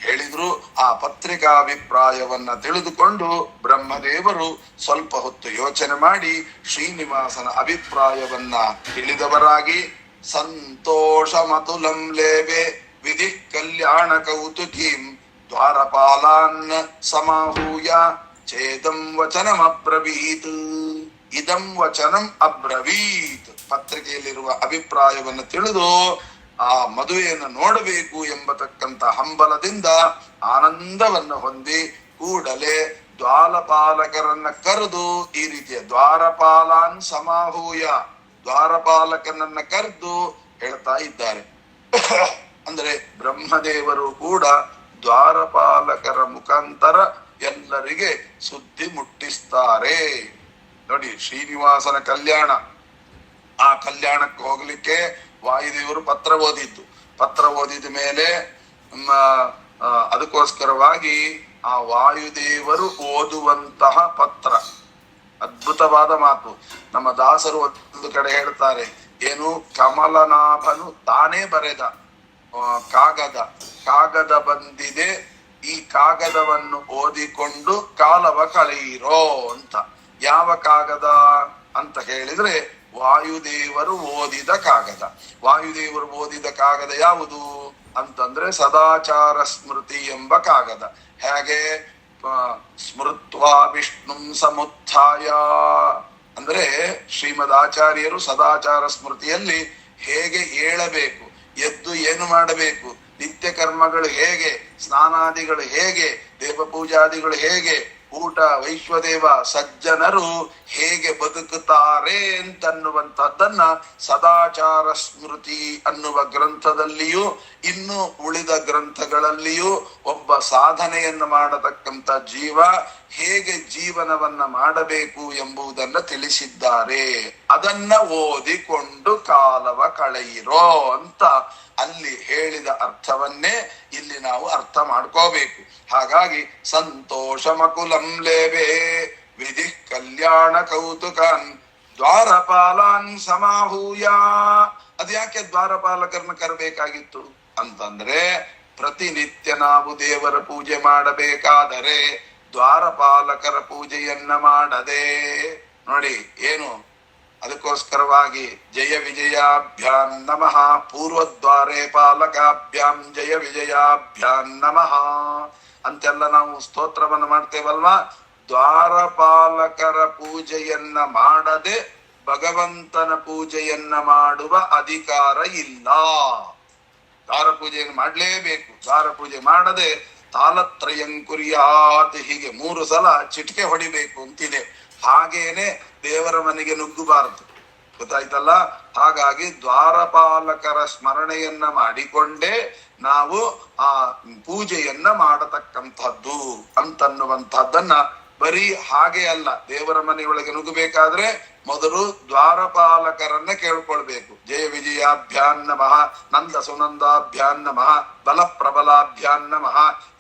ಹೇಳಿದ್ರು. ಆ ಪತ್ರಿಕಾಭಿಪ್ರಾಯವನ್ನ ತಿಳಿದುಕೊಂಡು ಬ್ರಹ್ಮದೇವರು ಸ್ವಲ್ಪ ಹೊತ್ತು ಯೋಚನೆ ಮಾಡಿ ಶ್ರೀನಿವಾಸನ ಅಭಿಪ್ರಾಯವನ್ನ ತಿಳಿದವರಾಗಿ ಸಂತೋಷ ಮತುಲಂ ಲೇವೆ ವಿಧಿ ಕಲ್ಯಾಣ ಕೌತುಕೀಂ ದ್ವಾರಪಾಲಾನ್ ಸಮಾಹೂಯ ಚೇದಂ ವಚನಮಬ್ರವೀತ್. ಇದಂ ವಚನಂ ಅಬ್ರವೀತ್. ಪತ್ರಿಕೆಯಲ್ಲಿರುವ ಅಭಿಪ್ರಾಯವನ್ನು ತಿಳಿದು ಆ ಮದುವೆಯನ್ನು ನೋಡಬೇಕು ಎಂಬತಕ್ಕಂತ ಹಂಬಲದಿಂದ ಆನಂದವನ್ನು ಹೊಂದಿ ಕೂಡಲೇ ದ್ವಾರಪಾಲಕರನ್ನ ಕರೆದು ಈ ರೀತಿಯ ದ್ವಾರಪಾಲಾನ್ ಸಮಾಹೂಯ, ದ್ವಾರಪಾಲಕನನ್ನ ಕರೆದು ಹೇಳ್ತಾ ಇದ್ದಾರೆ. ಅಂದ್ರೆ ಬ್ರಹ್ಮದೇವರು ಕೂಡ ದ್ವಾರಪಾಲಕರ ಮುಖಾಂತರ ಎಲ್ಲರಿಗೆ ಸುದ್ದಿ ಮುಟ್ಟಿಸ್ತಾರೆ. ನೋಡಿ, ಶ್ರೀನಿವಾಸನ ಕಲ್ಯಾಣ, ಆ ಕಲ್ಯಾಣಕ್ಕೆ ಹೋಗ್ಲಿಕ್ಕೆ ವಾಯುದೇವರು ಪತ್ರ ಓದಿದ್ದು. ಪತ್ರ ಓದಿದ ಮೇಲೆ ಅದಕ್ಕೋಸ್ಕರವಾಗಿ ಆ ವಾಯುದೇವರು ಓದುವಂತಹ ಪತ್ರ ಅದ್ಭುತವಾದ ಮಾತು. ನಮ್ಮ ದಾಸರು ಒಂದು ಕಡೆ ಹೇಳ್ತಾರೆ, ಏನು ಕಮಲನಾಭನು ತಾನೇ ಬರೆದ ಕಾಗದ ಬಂದಿದೆ, ಈ ಕಾಗದವನ್ನು ಓದಿಕೊಂಡು ಕಾಲವ ಕಳೆಯಿರೋ ಅಂತ. ಯಾವ ಕಾಗದ ಅಂತ ಹೇಳಿದ್ರೆ ವಾಯುದೇವರು ಓದಿದ ಕಾಗದ. ವಾಯುದೇವರು ಓದಿದ ಕಾಗದ ಯಾವುದು ಅಂತಂದ್ರೆ ಸದಾಚಾರ ಸ್ಮೃತಿ ಎಂಬ ಕಾಗದ. ಹೇಗೆ? ಸ್ಮೃತ್ವಾ ವಿಷ್ಣುಂ ಸಮುತ್ಥಾಯ ಅಂದ್ರೆ ಶ್ರೀಮದ್ ಆಚಾರ್ಯರು ಸದಾಚಾರ ಸ್ಮೃತಿಯಲ್ಲಿ ಹೇಗೆ ಏಳಬೇಕು, ಎದ್ದು ಏನು ಮಾಡಬೇಕು, ನಿತ್ಯ ಕರ್ಮಗಳು ಹೇಗೆ, ಸ್ನಾನಾದಿಗಳು ಹೇಗೆ, ದೇವ ಪೂಜಾದಿಗಳು ಹೇಗೆ, ಊಟ ವೈಶ್ವದೇವ ಸಜ್ಜನರು ಹೇಗೆ ಬದುಕುತ್ತಾರೆ ಅಂತನ್ನುವಂತಹದ್ದನ್ನ ಸದಾಚಾರ ಸ್ಮೃತಿ ಅನ್ನುವ ಗ್ರಂಥದಲ್ಲಿಯೂ ಇನ್ನು ಉಳಿದ ಗ್ರಂಥಗಳಲ್ಲಿಯೂ ಒಬ್ಬ ಸಾಧನೆಯನ್ನು ಮಾಡತಕ್ಕಂತ ಜೀವ ಹೇಗೆ ಜೀವನವನ್ನ ಮಾಡಬೇಕು ಎಂಬುದನ್ನ ತಿಳಿಸಿದ್ದಾರೆ. ಅದನ್ನ ಓದಿಕೊಂಡು ಕಾಲವ ಕಳೆಯಿರೋ ಅಂತ ಅಲ್ಲಿ ಹೇಳಿದ ಅರ್ಥವನ್ನೇ ಇಲ್ಲಿ ನಾವು ಅರ್ಥ ಮಾಡ್ಕೋಬೇಕು. ಹಾಗಾಗಿ ಸಂತೋಷ ಮಕುಲಂ ಲೇವೆ ವಿಧಿ ಕಲ್ಯಾಣ ಕೌತುಕಾನ್ ದ್ವಾರಪಾಲಾನ್ ಸಮಾಹೂಯ. ಅದ್ಯಾಕೆ ದ್ವಾರಪಾಲಕರನ್ನ ಕರಬೇಕಾಗಿತ್ತು ಅಂತಂದ್ರೆ, ಪ್ರತಿನಿತ್ಯ ನಾವು ದೇವರ ಪೂಜೆ ಮಾಡಬೇಕಾದರೆ ದ್ವಾರಪಾಲಕರ ಪೂಜೆಯನ್ನ ಮಾಡದೆ ನೋಡಿ ಏನು, ಅದಕ್ಕೋಸ್ಕರವಾಗಿ ಜಯ ವಿಜಯಾಭ್ಯಾನ್ ನಮಃ, ಪೂರ್ವದ್ವಾರೇ ಪಾಲಕಾಭ್ಯಾಂ ಜಯ ವಿಜಯಾಭ್ಯಾನ್ ನಮಃ ಅಂತೆಲ್ಲ ನಾವು ಸ್ತೋತ್ರವನ್ನು ಮಾಡ್ತೇವಲ್ವಾ. ದ್ವಾರಪಾಲಕರ ಪೂಜೆಯನ್ನ ಮಾಡದೆ ಭಗವಂತನ ಪೂಜೆಯನ್ನ ಮಾಡುವ ಅಧಿಕಾರ ಇಲ್ಲ. ದ್ವಾರ ಪೂಜೆಯನ್ನು ಮಾಡ್ಲೇಬೇಕು. ದ್ವಾರ ಪೂಜೆ ಮಾಡದೆ ತಾಲತ್ರಯಂ ಕುರ್ಯಾತ್, ಹೀಗೆ 3 ಸಲ ಚಿಟಿಕೆ ಹೊಡಿಬೇಕು ಅಂತಿದೆ. ಹಾಗೇನೆ ದೇವರ ಮನೆಗೆ ನುಗ್ಗಬಾರದು, ಗೊತ್ತಾಯ್ತಲ್ಲ. ಹಾಗಾಗಿ ದ್ವಾರಪಾಲಕರ ಸ್ಮರಣೆಯನ್ನ ಮಾಡಿಕೊಂಡೇ ನಾವು ಆ ಪೂಜೆಯನ್ನ ಮಾಡತಕ್ಕಂಥದ್ದು ಅಂತನ್ನುವಂತಹದ್ದನ್ನ ಬರೀ ಹಾಗೆ ಅಲ್ಲ. ದೇವರ ಮನೆಯೊಳಗೆ ನುಗ್ಗಬೇಕಾದ್ರೆ ಮೊದಲು ದ್ವಾರಪಾಲಕರನ್ನ ಕೇಳ್ಕೊಳ್ಬೇಕು. ಜಯ ವಿಜಯಾಭ್ಯಾನ್ ನಮಃ, ನಂದ ಸುನಂದಾಭ್ಯಾನ್ ನಮಃ, ಬಲ ಪ್ರಬಲಾಭ್ಯಾನ್ ನಮಃ.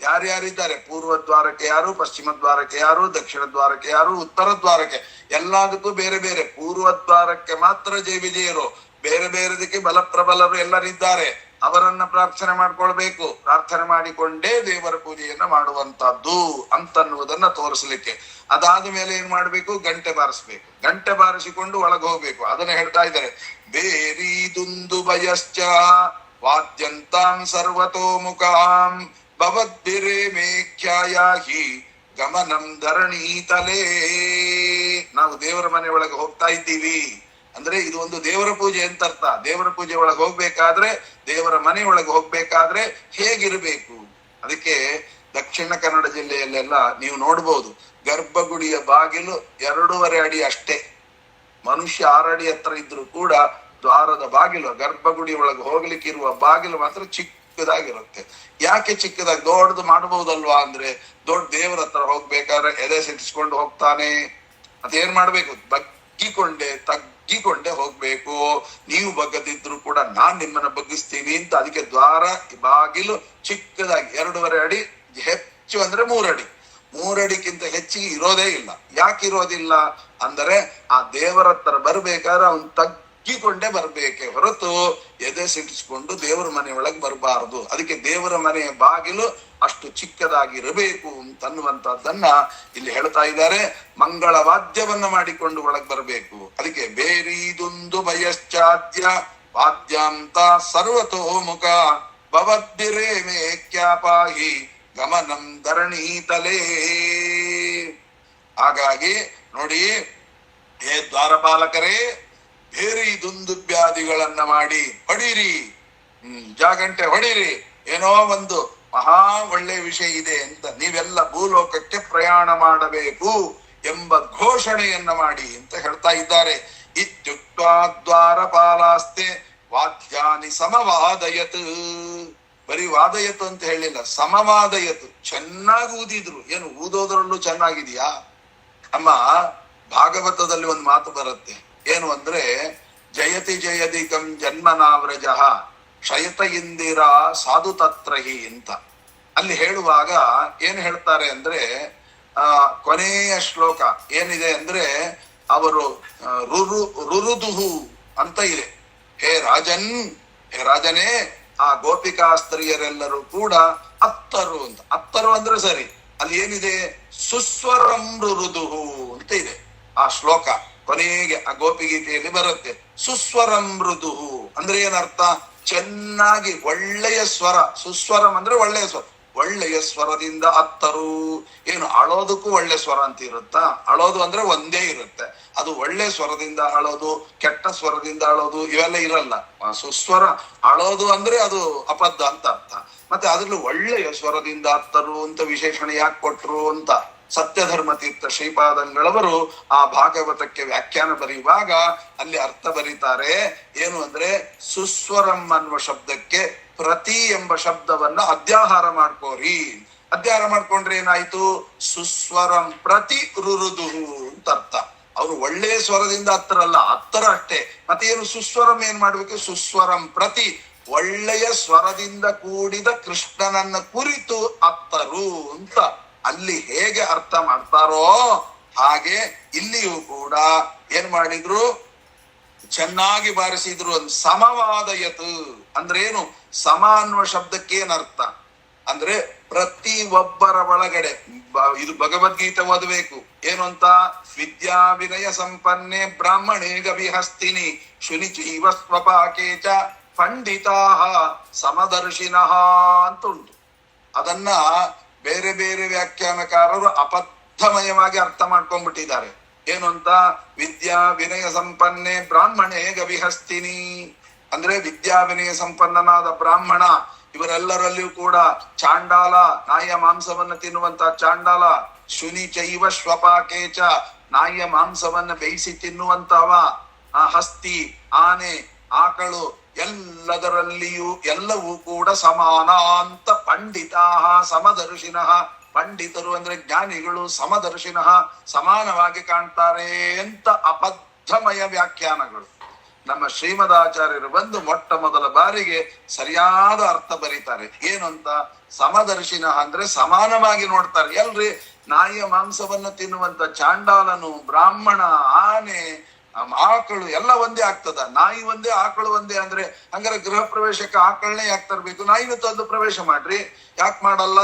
ಯಾರ್ಯಾರಿದ್ದಾರೆ? ಪೂರ್ವ ದ್ವಾರಕ್ಕೆ ಯಾರು, ಪಶ್ಚಿಮ ದ್ವಾರಕ್ಕೆ ಯಾರು, ದಕ್ಷಿಣ ದ್ವಾರಕ್ಕೆ ಯಾರು, ಉತ್ತರ ದ್ವಾರಕ್ಕೆ, ಎಲ್ಲದಕ್ಕೂ ಬೇರೆ ಬೇರೆ. ಪೂರ್ವ ದ್ವಾರಕ್ಕೆ ಮಾತ್ರ ಜಯ ವಿಜಯರು, ಬೇರೆ ಬೇರೆದಕ್ಕೆ ಬಲ ಪ್ರಬಲರು ಎಲ್ಲರಿದ್ದಾರೆ. ಅವರನ್ನ ಪ್ರಾರ್ಥನೆ ಮಾಡ್ಕೊಳ್ಬೇಕು. ಪ್ರಾರ್ಥನೆ ಮಾಡಿಕೊಂಡೇ ದೇವರ ಪೂಜೆಯನ್ನ ಮಾಡುವಂತಹದ್ದು ಅಂತನ್ನುವುದನ್ನ ತೋರಿಸಲಿಕ್ಕೆ. ಅದಾದ ಮೇಲೆ ಏನ್ ಮಾಡ್ಬೇಕು? ಗಂಟೆ ಬಾರಿಸ್ಬೇಕು. ಗಂಟೆ ಬಾರಿಸಿಕೊಂಡು ಒಳಗೆ ಹೋಗ್ಬೇಕು. ಅದನ್ನ ಹೇಳ್ತಾ ಇದ್ದಾರೆ, ಬೇರಿ ದುಂದು ಭಯಶ್ಚ ವಾದ್ಯಂತಾಂ ಸರ್ವತೋಮುಖಾಂ ಭವದ್ಭಿರೇ ಮೇಖ್ಯಾಯಾಹಿ ಗಮನಂ ಧರಣೀತಲೇ. ನಾವು ದೇವರ ಮನೆ ಒಳಗೆ ಹೋಗ್ತಾ ಇದ್ದೀವಿ ಅಂದ್ರೆ ಇದು ಒಂದು ದೇವರ ಪೂಜೆ ಅಂತ ಅರ್ಥ. ದೇವರ ಪೂಜೆ ಒಳಗೆ ಹೋಗ್ಬೇಕಾದ್ರೆ, ದೇವರ ಮನೆ ಒಳಗೆ ಹೋಗ್ಬೇಕಾದ್ರೆ ಹೇಗಿರ್ಬೇಕು? ಅದಕ್ಕೆ ದಕ್ಷಿಣ ಕನ್ನಡ ಜಿಲ್ಲೆಯಲ್ಲೆಲ್ಲ ನೀವು ನೋಡ್ಬೋದು, ಗರ್ಭಗುಡಿಯ ಬಾಗಿಲು 2.5 ಅಡಿ ಅಷ್ಟೇ. ಮನುಷ್ಯ 6 ಅಡಿ ಹತ್ರ ಇದ್ರು ಕೂಡ ದ್ವಾರದ ಬಾಗಿಲು, ಗರ್ಭಗುಡಿ ಒಳಗೆ ಹೋಗ್ಲಿಕ್ಕಿರುವ ಬಾಗಿಲು ಮಾತ್ರ ಚಿಕ್ಕದಾಗಿರುತ್ತೆ. ಯಾಕೆ ಚಿಕ್ಕದಾಗಿ? ದೊಡ್ಡದು ಮಾಡಬಹುದಲ್ವಾ ಅಂದ್ರೆ, ದೊಡ್ಡ ದೇವರ ಹತ್ರ ಹೋಗ್ಬೇಕಾದ್ರೆ ಎದೆ ಸಿಟ್ಟಿಸ್ಕೊಂಡು ಹೋಗ್ತಾನೆ. ಅದೇನ್ ಮಾಡ್ಬೇಕು? ತಗ್ಗಿಕೊಂಡೆ ಹೋಗ್ಬೇಕು. ನೀವು ಬಗ್ಗದಿದ್ರು ಕೂಡ ನಾನ್ ನಿಮ್ಮನ್ನ ಬಗ್ಗಿಸ್ತೀನಿ ಅಂತ. ಅದಕ್ಕೆ ದ್ವಾರ ಬಾಗಿಲು ಚಿಕ್ಕದಾಗಿ 2.5 ಅಡಿ, ಹೆಚ್ಚು ಅಂದ್ರೆ 3 ಅಡಿ. 3 ಅಡಿಗಿಂತ ಹೆಚ್ಚಿಗೆ ಇರೋದೇ ಇಲ್ಲ. ಯಾಕೆ ಇರೋದಿಲ್ಲ ಅಂದರೆ, ಆ ದೇವರ ಹತ್ರ ಬರ್ಬೇಕಾದ್ರೆ ಅವನ್ ತಗ್ಗಿಕೊಂಡೇ ಬರ್ಬೇಕೆ ಹೊರತು ಎದೆ ಸಿಟ್ಟಿಸ್ಕೊಂಡು ದೇವರ ಮನೆ ಒಳಗೆ ಬರಬಾರದು. ಅದಕ್ಕೆ ದೇವರ ಮನೆಯ ಬಾಗಿಲು ಅಷ್ಟು ಚಿಕ್ಕದಾಗಿರಬೇಕು ಅಂತನ್ನುವಂತದ್ದನ್ನ ಇಲ್ಲಿ ಹೇಳ್ತಾ ಇದ್ದಾರೆ. ಮಂಗಳ ವಾದ್ಯವನ್ನ ಮಾಡಿಕೊಂಡು ಒಳಗ್ ಬರಬೇಕು. ಅದಕ್ಕೆ ಬೇರೀದೊಂದು ಬಯಶ್ಚಾದ್ಯ ವಾದ್ಯಾಂತ ಸರ್ವತೋಮುಖ ಭವದ್ಭಿರೇ ಮೇಕ್ಯಾಪಾಹಿ ಗಮನಂ ಧರಣೀತಲೇ. ಹಾಗಾಗಿ ನೋಡಿ, ಹೇ ದ್ವಾರಪಾಲಕರೇ, ಬೇರೆ ದುಂದುಬ್ಯಾದಿಗಳನ್ನ ಮಾಡಿ ಹೊಡಿರಿ, ಜಾಗಂಟೆ ಹೊಡಿರಿ, ಏನೋ ಒಂದು ಮಹಾ ಒಳ್ಳೆ ವಿಷಯ ಇದೆ ಅಂತ, ನೀವೆಲ್ಲ ಭೂಲೋಕಕ್ಕೆ ಪ್ರಯಾಣ ಮಾಡಬೇಕು ಎಂಬ ಘೋಷಣೆಯನ್ನ ಮಾಡಿ ಅಂತ ಹೇಳ್ತಾ ಇದ್ದಾರೆ. ಇತ್ಯುಕ್ತ್ವಾ ದ್ವಾರಪಾಲಾಸ್ತೆ ವಾದ್ಯಾನಿ ಸಮವಾದಯತ್. ಬರೀ ವಾದಯತು ಅಂತ ಹೇಳಿಲ್ಲ, ಸಮವಾದಯತು, ಚೆನ್ನಾಗಿ ಊದಿದ್ರು. ಏನು ಊದೋದ್ರಲ್ಲೂ ಚೆನ್ನಾಗಿದೆಯಾ? ನಮ್ಮ ಭಾಗವತದಲ್ಲಿ ಒಂದು ಮಾತು ಬರುತ್ತೆ. ಏನು ಅಂದ್ರೆ, ಜಯತಿ ಜಯದಿಕಂ ಜನ್ಮನಾವ್ರಜ ಕ್ಷಯತ ಇಂದಿರಾ ಸಾಧು ತತ್ರಹಿ ಅಂತ. ಅಲ್ಲಿ ಹೇಳುವಾಗ ಏನ್ ಹೇಳ್ತಾರೆ ಅಂದ್ರೆ, ಕೊನೆಯ ಶ್ಲೋಕ ಏನಿದೆ ಅಂದ್ರೆ, ಅವರು ರುರುದುಹು ಅಂತ ಇದೆ. ಹೇ ರಾಜನೇ, ಆ ಗೋಪಿಕಾ ಸ್ತ್ರೀಯರೆಲ್ಲರೂ ಕೂಡ ಅತ್ತರು ಅಂತ. ಅತ್ತರು ಅಂದ್ರೆ ಸರಿ, ಅಲ್ಲಿ ಏನಿದೆ? ಸುಸ್ವರಂ ರುರುದುಹು ಅಂತ ಇದೆ. ಆ ಶ್ಲೋಕ ಕೊನೆಗೆ ಆ ಗೋಪಿಗೀತೆಯಲ್ಲಿ ಬರುತ್ತೆ. ಸುಸ್ವರಂ ಮೃದುಹು ಅಂದ್ರೆ ಏನರ್ಥ? ಚೆನ್ನಾಗಿ ಒಳ್ಳೆಯ ಸ್ವರ. ಸುಸ್ವರಂ ಅಂದ್ರೆ ಒಳ್ಳೆಯ ಸ್ವರ. ಒಳ್ಳೆಯ ಸ್ವರದಿಂದ ಅತ್ತರು. ಏನು ಅಳೋದಕ್ಕೂ ಒಳ್ಳೆ ಸ್ವರ ಅಂತ ಇರುತ್ತಾ? ಅಳೋದು ಅಂದ್ರೆ ಒಂದೇ ಇರುತ್ತೆ. ಅದು ಒಳ್ಳೆ ಸ್ವರದಿಂದ ಅಳೋದು, ಕೆಟ್ಟ ಸ್ವರದಿಂದ ಅಳೋದು ಇವೆಲ್ಲ ಇರಲ್ಲ. ಸುಸ್ವರ ಅಳೋದು ಅಂದ್ರೆ ಅದು ಅಬದ್ಧ ಅಂತ ಅರ್ಥ. ಮತ್ತೆ ಅದ್ರಲ್ಲಿ ಒಳ್ಳೆಯ ಸ್ವರದಿಂದ ಅತ್ತರು ಅಂತ ವಿಶೇಷಣ ಯಾಕೆ ಕೊಟ್ರು ಅಂತ ಸತ್ಯಧರ್ಮ ತೀರ್ಥ ಶ್ರೀಪಾದಂಗಳವರು ಆ ಭಾಗವತಕ್ಕೆ ವ್ಯಾಖ್ಯಾನ ಬರೆಯುವಾಗ ಅಲ್ಲಿ ಅರ್ಥ ಬರೀತಾರೆ. ಏನು ಅಂದ್ರೆ, ಸುಸ್ವರಂ ಅನ್ನುವ ಶಬ್ದಕ್ಕೆ ಪ್ರತಿ ಎಂಬ ಶಬ್ದವನ್ನ ಅಧ್ಯಾಹಾರ ಮಾಡ್ಕೋರಿ. ಅಧ್ಯಾಹಾರ ಮಾಡ್ಕೊಂಡ್ರೆ ಏನಾಯ್ತು? ಸುಸ್ವರಂ ಪ್ರತಿ ರುರುದುಹು ಅಂತ ಅರ್ಥ. ಅವ್ರು ಒಳ್ಳೆಯ ಸ್ವರದಿಂದ ಅತ್ತರಲ್ಲ, ಅತ್ತರ ಅಷ್ಟೇ. ಮತ್ತೆ ಏನು ಸುಸ್ವರಂ ಏನ್ ಮಾಡ್ಬೇಕು? ಸುಸ್ವರಂ ಪ್ರತಿ, ಒಳ್ಳೆಯ ಸ್ವರದಿಂದ ಕೂಡಿದ ಕೃಷ್ಣನನ್ನ ಕುರಿತು ಅತ್ತರು ಅಂತ ಅಲ್ಲಿ ಹೇಗೆ ಅರ್ಥ ಮಾಡ್ತಾರೋ ಹಾಗೆ ಇಲ್ಲಿಯೂ ಕೂಡ ಏನ್ ಮಾಡಿದ್ರು? ಚೆನ್ನಾಗಿ ಬಾರಿಸಿದ್ರು. ಒಂದು ಸಮವಾದಯತು ಅಂದ್ರೆ ಏನು? ಸಮ ಅನ್ನುವ ಶಬ್ದಕ್ಕೆ ಏನರ್ಥ ಅಂದ್ರೆ, ಪ್ರತಿ ಒಬ್ಬರ ಒಳಗಡೆ ಇದು ಭಗವದ್ಗೀತೆ ಓದಬೇಕು. ಏನು ಅಂತ? ವಿದ್ಯಾ ವಿನಯ ಸಂಪನ್ನೆ ಬ್ರಾಹ್ಮಣೇ ಗವಿಹಸ್ತಿನಿ ಶುನಿಚೈವ ಸ್ವಪಾಕೇಚ ಪಂಡಿತಾ ಸಮದರ್ಶಿನಃ ಅಂತ ಉಂಟು. ಅದನ್ನ ಬೇರೆ ಬೇರೆ ವ್ಯಾಖ್ಯಾನಕಾರರು ಅಬದ್ಧಮಯವಾಗಿ ಅರ್ಥ ಮಾಡ್ಕೊಂಡ್ಬಿಟ್ಟಿದ್ದಾರೆ. ಏನು ಅಂತ? ವಿದ್ಯಾ ವಿನಯ ಸಂಪನ್ನೆ ಬ್ರಾಹ್ಮಣೇ ಗವಿಹಸ್ತಿನಿ ಅಂದ್ರೆ, ವಿದ್ಯಾ ವಿನಯ ಸಂಪನ್ನನಾದ ಬ್ರಾಹ್ಮಣ. ಇವರೆಲ್ಲರಲ್ಲಿಯೂ ಕೂಡ ಚಾಂಡಾಲ, ನಾಯಿಯ ಮಾಂಸವನ್ನ ತಿನ್ನುವಂತ ಚಾಂಡಾಲ, ಶುನಿ ಚೈವ ಶ್ವಪಾಕೇಚ, ನಾಯಿಯ ಮಾಂಸವನ್ನ ಬೇಯಿಸಿ ತಿನ್ನುವಂತವ, ಹಸ್ತಿ, ಆನೆ, ಆಕಳು, ಎಲ್ಲವೂ ಕೂಡ ಸಮಾನ ಅಂತ. ಪಂಡಿತಾ ಸಮದರ್ಶಿನಃ, ಪಂಡಿತರು ಅಂದ್ರೆ ಜ್ಞಾನಿಗಳು, ಸಮದರ್ಶಿನಃ ಸಮಾನವಾಗಿ ಕಾಣ್ತಾರೆ ಅಂತ ಅಬದ್ಧಮಯ ವ್ಯಾಖ್ಯಾನಗಳು. ನಮ್ಮ ಶ್ರೀಮದಾಚಾರ್ಯರು ಬಂದು ಮೊಟ್ಟ ಮೊದಲ ಬಾರಿಗೆ ಸರಿಯಾದ ಅರ್ಥ ಬರೀತಾರೆ. ಏನು ಅಂತ? ಸಮದರ್ಶಿನಃ ಅಂದ್ರೆ ಸಮಾನವಾಗಿ ನೋಡ್ತಾರೆ. ಎಲ್ರಿ, ನಾಯಿಯ ಮಾಂಸವನ್ನ ತಿನ್ನುವಂತ ಚಾಂಡಾಲನು, ಬ್ರಾಹ್ಮಣ, ಆನೆ, ಆಕಳು ಎಲ್ಲ ಒಂದೇ ಆಗ್ತದ? ನಾಯಿ ಒಂದೇ, ಆಕಳು ಒಂದೇ ಅಂದ್ರೆ ಹಂಗಾರೆ ಗೃಹ ಪ್ರವೇಶಕ್ಕೆ ಆಕಳನ್ನೇ ಯಾಕೆ ತರಬೇಕು? ನಾಯಿನ ತಂದು ಪ್ರವೇಶ ಮಾಡ್ರಿ, ಯಾಕೆ ಮಾಡಲ್ಲ?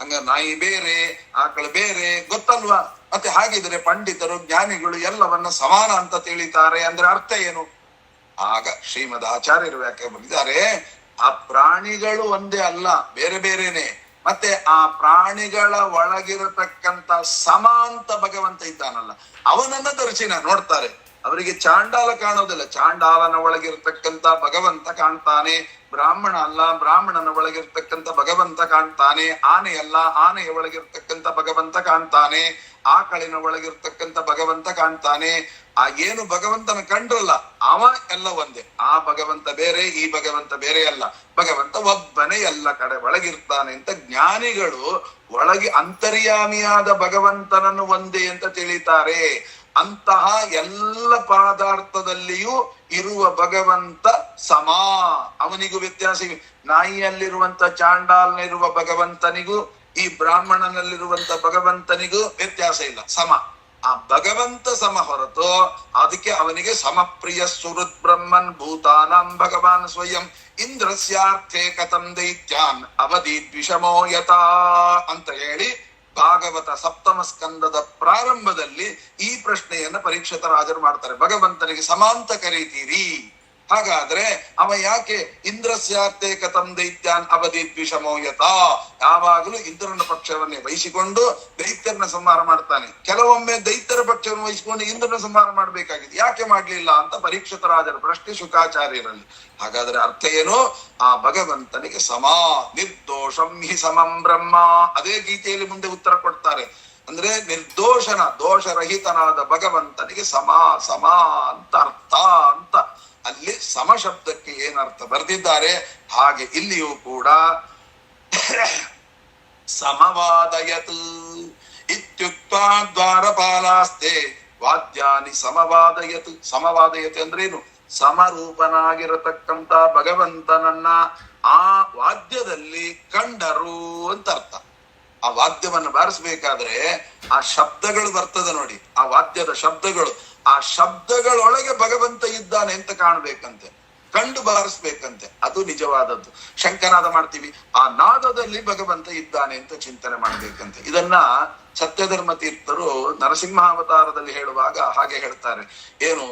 ಹಂಗ ನಾಯಿ ಬೇರೆ, ಆಕಳು ಬೇರೆ, ಗೊತ್ತಲ್ವಾ? ಮತ್ತೆ ಹಾಗಿದ್ರೆ ಪಂಡಿತರು, ಜ್ಞಾನಿಗಳು ಎಲ್ಲವನ್ನ ಸಮಾನ ಅಂತ ತಿಳಿತಾರೆ ಅಂದ್ರೆ ಅರ್ಥ ಏನು? ಆಗ ಶ್ರೀಮದ್ ಆಚಾರ್ಯರು ವ್ಯಾಖ್ಯಾನ ಬರೆದಿದ್ದಾರೆ, ಆ ಪ್ರಾಣಿಗಳು ಒಂದೇ ಅಲ್ಲ, ಬೇರೆ ಬೇರೆನೆ. ಮತ್ತೆ ಆ ಪ್ರಾಣಿಗಳ ಒಳಗಿರತಕ್ಕಂತ ಸಮಾಂತ ಭಗವಂತ ಇದ್ದಾನಲ್ಲ, ಅವನನ್ನ ದರ್ಶನ ನೋಡ್ತಾರೆ. ಅವರಿಗೆ ಚಾಂಡಾಲ ಕಾಣೋದಿಲ್ಲ, ಚಾಂಡಾಲನ ಒಳಗಿರತಕ್ಕಂತ ಭಗವಂತ ಕಾಣ್ತಾನೆ. ಬ್ರಾಹ್ಮಣ ಅಲ್ಲ, ಬ್ರಾಹ್ಮಣನ ಒಳಗಿರ್ತಕ್ಕಂಥ ಭಗವಂತ ಕಾಣ್ತಾನೆ. ಆನೆ ಅಲ್ಲ, ಆನೆಯ ಒಳಗಿರ್ತಕ್ಕಂಥ ಭಗವಂತ ಕಾಣ್ತಾನೆ. ಆಕಳಿನ ಒಳಗಿರ್ತಕ್ಕಂಥ ಭಗವಂತ ಕಾಣ್ತಾನೆ. ಆ ಏನು ಭಗವಂತನ ಕಂಡ್ರಲ್ಲ ಅವ ಎಲ್ಲ ಒಂದೇ. ಆ ಭಗವಂತ ಬೇರೆ, ಈ ಭಗವಂತ ಬೇರೆ ಅಲ್ಲ. ಭಗವಂತ ಒಬ್ಬನೇ ಎಲ್ಲ ಕಡೆ ಒಳಗಿರ್ತಾನೆ ಅಂತ ಜ್ಞಾನಿಗಳು ಒಳಗೆ ಅಂತರ್ಯಾಮಿಯಾದ ಭಗವಂತನನ್ನು ಒಂದೇ ಅಂತ ತಿಳಿತಾರೆ. ಅಂತಹ ಎಲ್ಲ ಪದಾರ್ಥದಲ್ಲಿಯೂ ಇರುವ ಭಗವಂತ ಸಮ. ಅವನಿಗೂ ವ್ಯತ್ಯಾಸ. ನಾಯಿಯಲ್ಲಿರುವಂತ ಚಾಂಡಾಲ್ನಿರುವ ಭಗವಂತನಿಗೂ ಈ ಬ್ರಾಹ್ಮಣನಲ್ಲಿರುವಂತ ಭಗವಂತನಿಗೂ ವ್ಯತ್ಯಾಸ ಇಲ್ಲ, ಸಮ. ಆ ಭಗವಂತ ಸಮ ಹೊರತು ಅದಕ್ಕೆ ಅವನಿಗೆ ಸಮಪ್ರಿಯ ಸುಹೃತ್ ಬ್ರಹ್ಮನ್ ಭೂತಾನಾಂ ಭಗವಾನ್ ಸ್ವಯಂ ಇಂದ್ರಸ್ಯಾರ್ಥೇ ಕಥಂ ದೈತ್ಯಾನ್ ಅವಧಿ ದ್ವಿಷಮೋ ಯಥಾ ಅಂತ ಹೇಳಿ ಭಾಗವತ ಸಪ್ತಮ ಸ್ಕಂದದ ಪ್ರಾರಂಭದಲ್ಲಿ ಈ ಪ್ರಶ್ನೆಯನ್ನ ಪರೀಕ್ಷಿತ ರಾಜರು ಮಾಡ್ತಾರೆ. ಭಗವಂತನಿಗೆ ಸಮಾಂತ ಕರೀತೀರಿ, ಹಾಗಾದ್ರೆ ಅವ ಯಾಕೆ ಇಂದ್ರಸ್ಯಾರ್ಥೇ ಕಥಂ ದೈತ್ಯಾನ್ ಅವಧಿ ದ್ವಿಷಮೋ ಯಥಾ, ಯಾವಾಗಲೂ ಇಂದ್ರನ ಪಕ್ಷವನ್ನೇ ವಹಿಸಿಕೊಂಡು ದೈತ್ಯರನ್ನ ಸಂಹಾರ ಮಾಡ್ತಾನೆ. ಕೆಲವೊಮ್ಮೆ ದೈತ್ಯರ ಪಕ್ಷವನ್ನು ವಹಿಸಿಕೊಂಡು ಇಂದ್ರನ ಸಂಹಾರ ಮಾಡ್ಬೇಕಾಗಿದೆ, ಯಾಕೆ ಮಾಡ್ಲಿಲ್ಲ ಅಂತ ಪರೀಕ್ಷಿತ ರಾಜರ ಪ್ರಶ್ನೆ ಶುಕಾಚಾರ್ಯರಲ್ಲಿ. ಹಾಗಾದ್ರೆ ಅರ್ಥ ಏನು? ಆ ಭಗವಂತನಿಗೆ ಸಮ, ನಿರ್ದೋಷಂ ಹಿ ಸಮಂ ಬ್ರಹ್ಮ. ಅದೇ ಗೀತೆಯಲ್ಲಿ ಮುಂದೆ ಉತ್ತರ ಕೊಡ್ತಾರೆ. ಅಂದ್ರೆ ನಿರ್ದೋಷನ, ದೋಷರಹಿತನಾದ ಭಗವಂತನಿಗೆ ಸಮ ಸಮ ಅಂತ ಅರ್ಥ ಅಂತ. ಅಲ್ಲಿ ಸಮ ಶಬ್ದಕ್ಕೆ ಏನರ್ಥ ಬರೆದಿದ್ದಾರೆ ಹಾಗೆ ಇಲ್ಲಿಯೂ ಕೂಡ ಸಮವಾದಯತ್ ಇತ್ಯುಕ್ತ ದ್ವಾರಪಾಲಾಸ್ತೆ ವಾದ್ಯಾನಿ ಸಮವಾದಯತ್. ಸಮವಾದಯತ್ ಅಂದ್ರೇನು? ಸಮರೂಪನಾಗಿರತಕ್ಕಂತ ಭಗವಂತನನ್ನ ಆ ವಾದ್ಯದಲ್ಲಿ ಕಂಡರು ಅಂತ ಅರ್ಥ. ಆ ವಾದ್ಯವನ್ನು ಬಾರಿಸ್ಬೇಕಾದ್ರೆ ಆ ಶಬ್ದಗಳು ಬರ್ತದೆ ನೋಡಿ, ಆ ವಾದ್ಯದ ಶಬ್ದಗಳು, ಆ ಶಬ್ದಗಳೊಳಗೆ ಭಗವಂತ ಇದ್ದಾನೆ ಅಂತ ಕಾಣ್ಬೇಕಂತೆ, ಕಂಡು ಬಾರಿಸ್ಬೇಕಂತೆ. ಅದು ನಿಜವಾದದ್ದು. ಶಂಖನಾದ ಮಾಡ್ತೀವಿ, ಆ ನಾದದಲ್ಲಿ ಭಗವಂತ ಇದ್ದಾನೆ ಅಂತ ಚಿಂತನೆ ಮಾಡ್ಬೇಕಂತೆ. ಇದನ್ನ ಸತ್ಯಧರ್ಮ ತೀರ್ಥರು ನರಸಿಂಹಾವತಾರದಲ್ಲಿ ಹೇಳುವಾಗ ಹಾಗೆ ಹೇಳ್ತಾರೆ. ಏನು?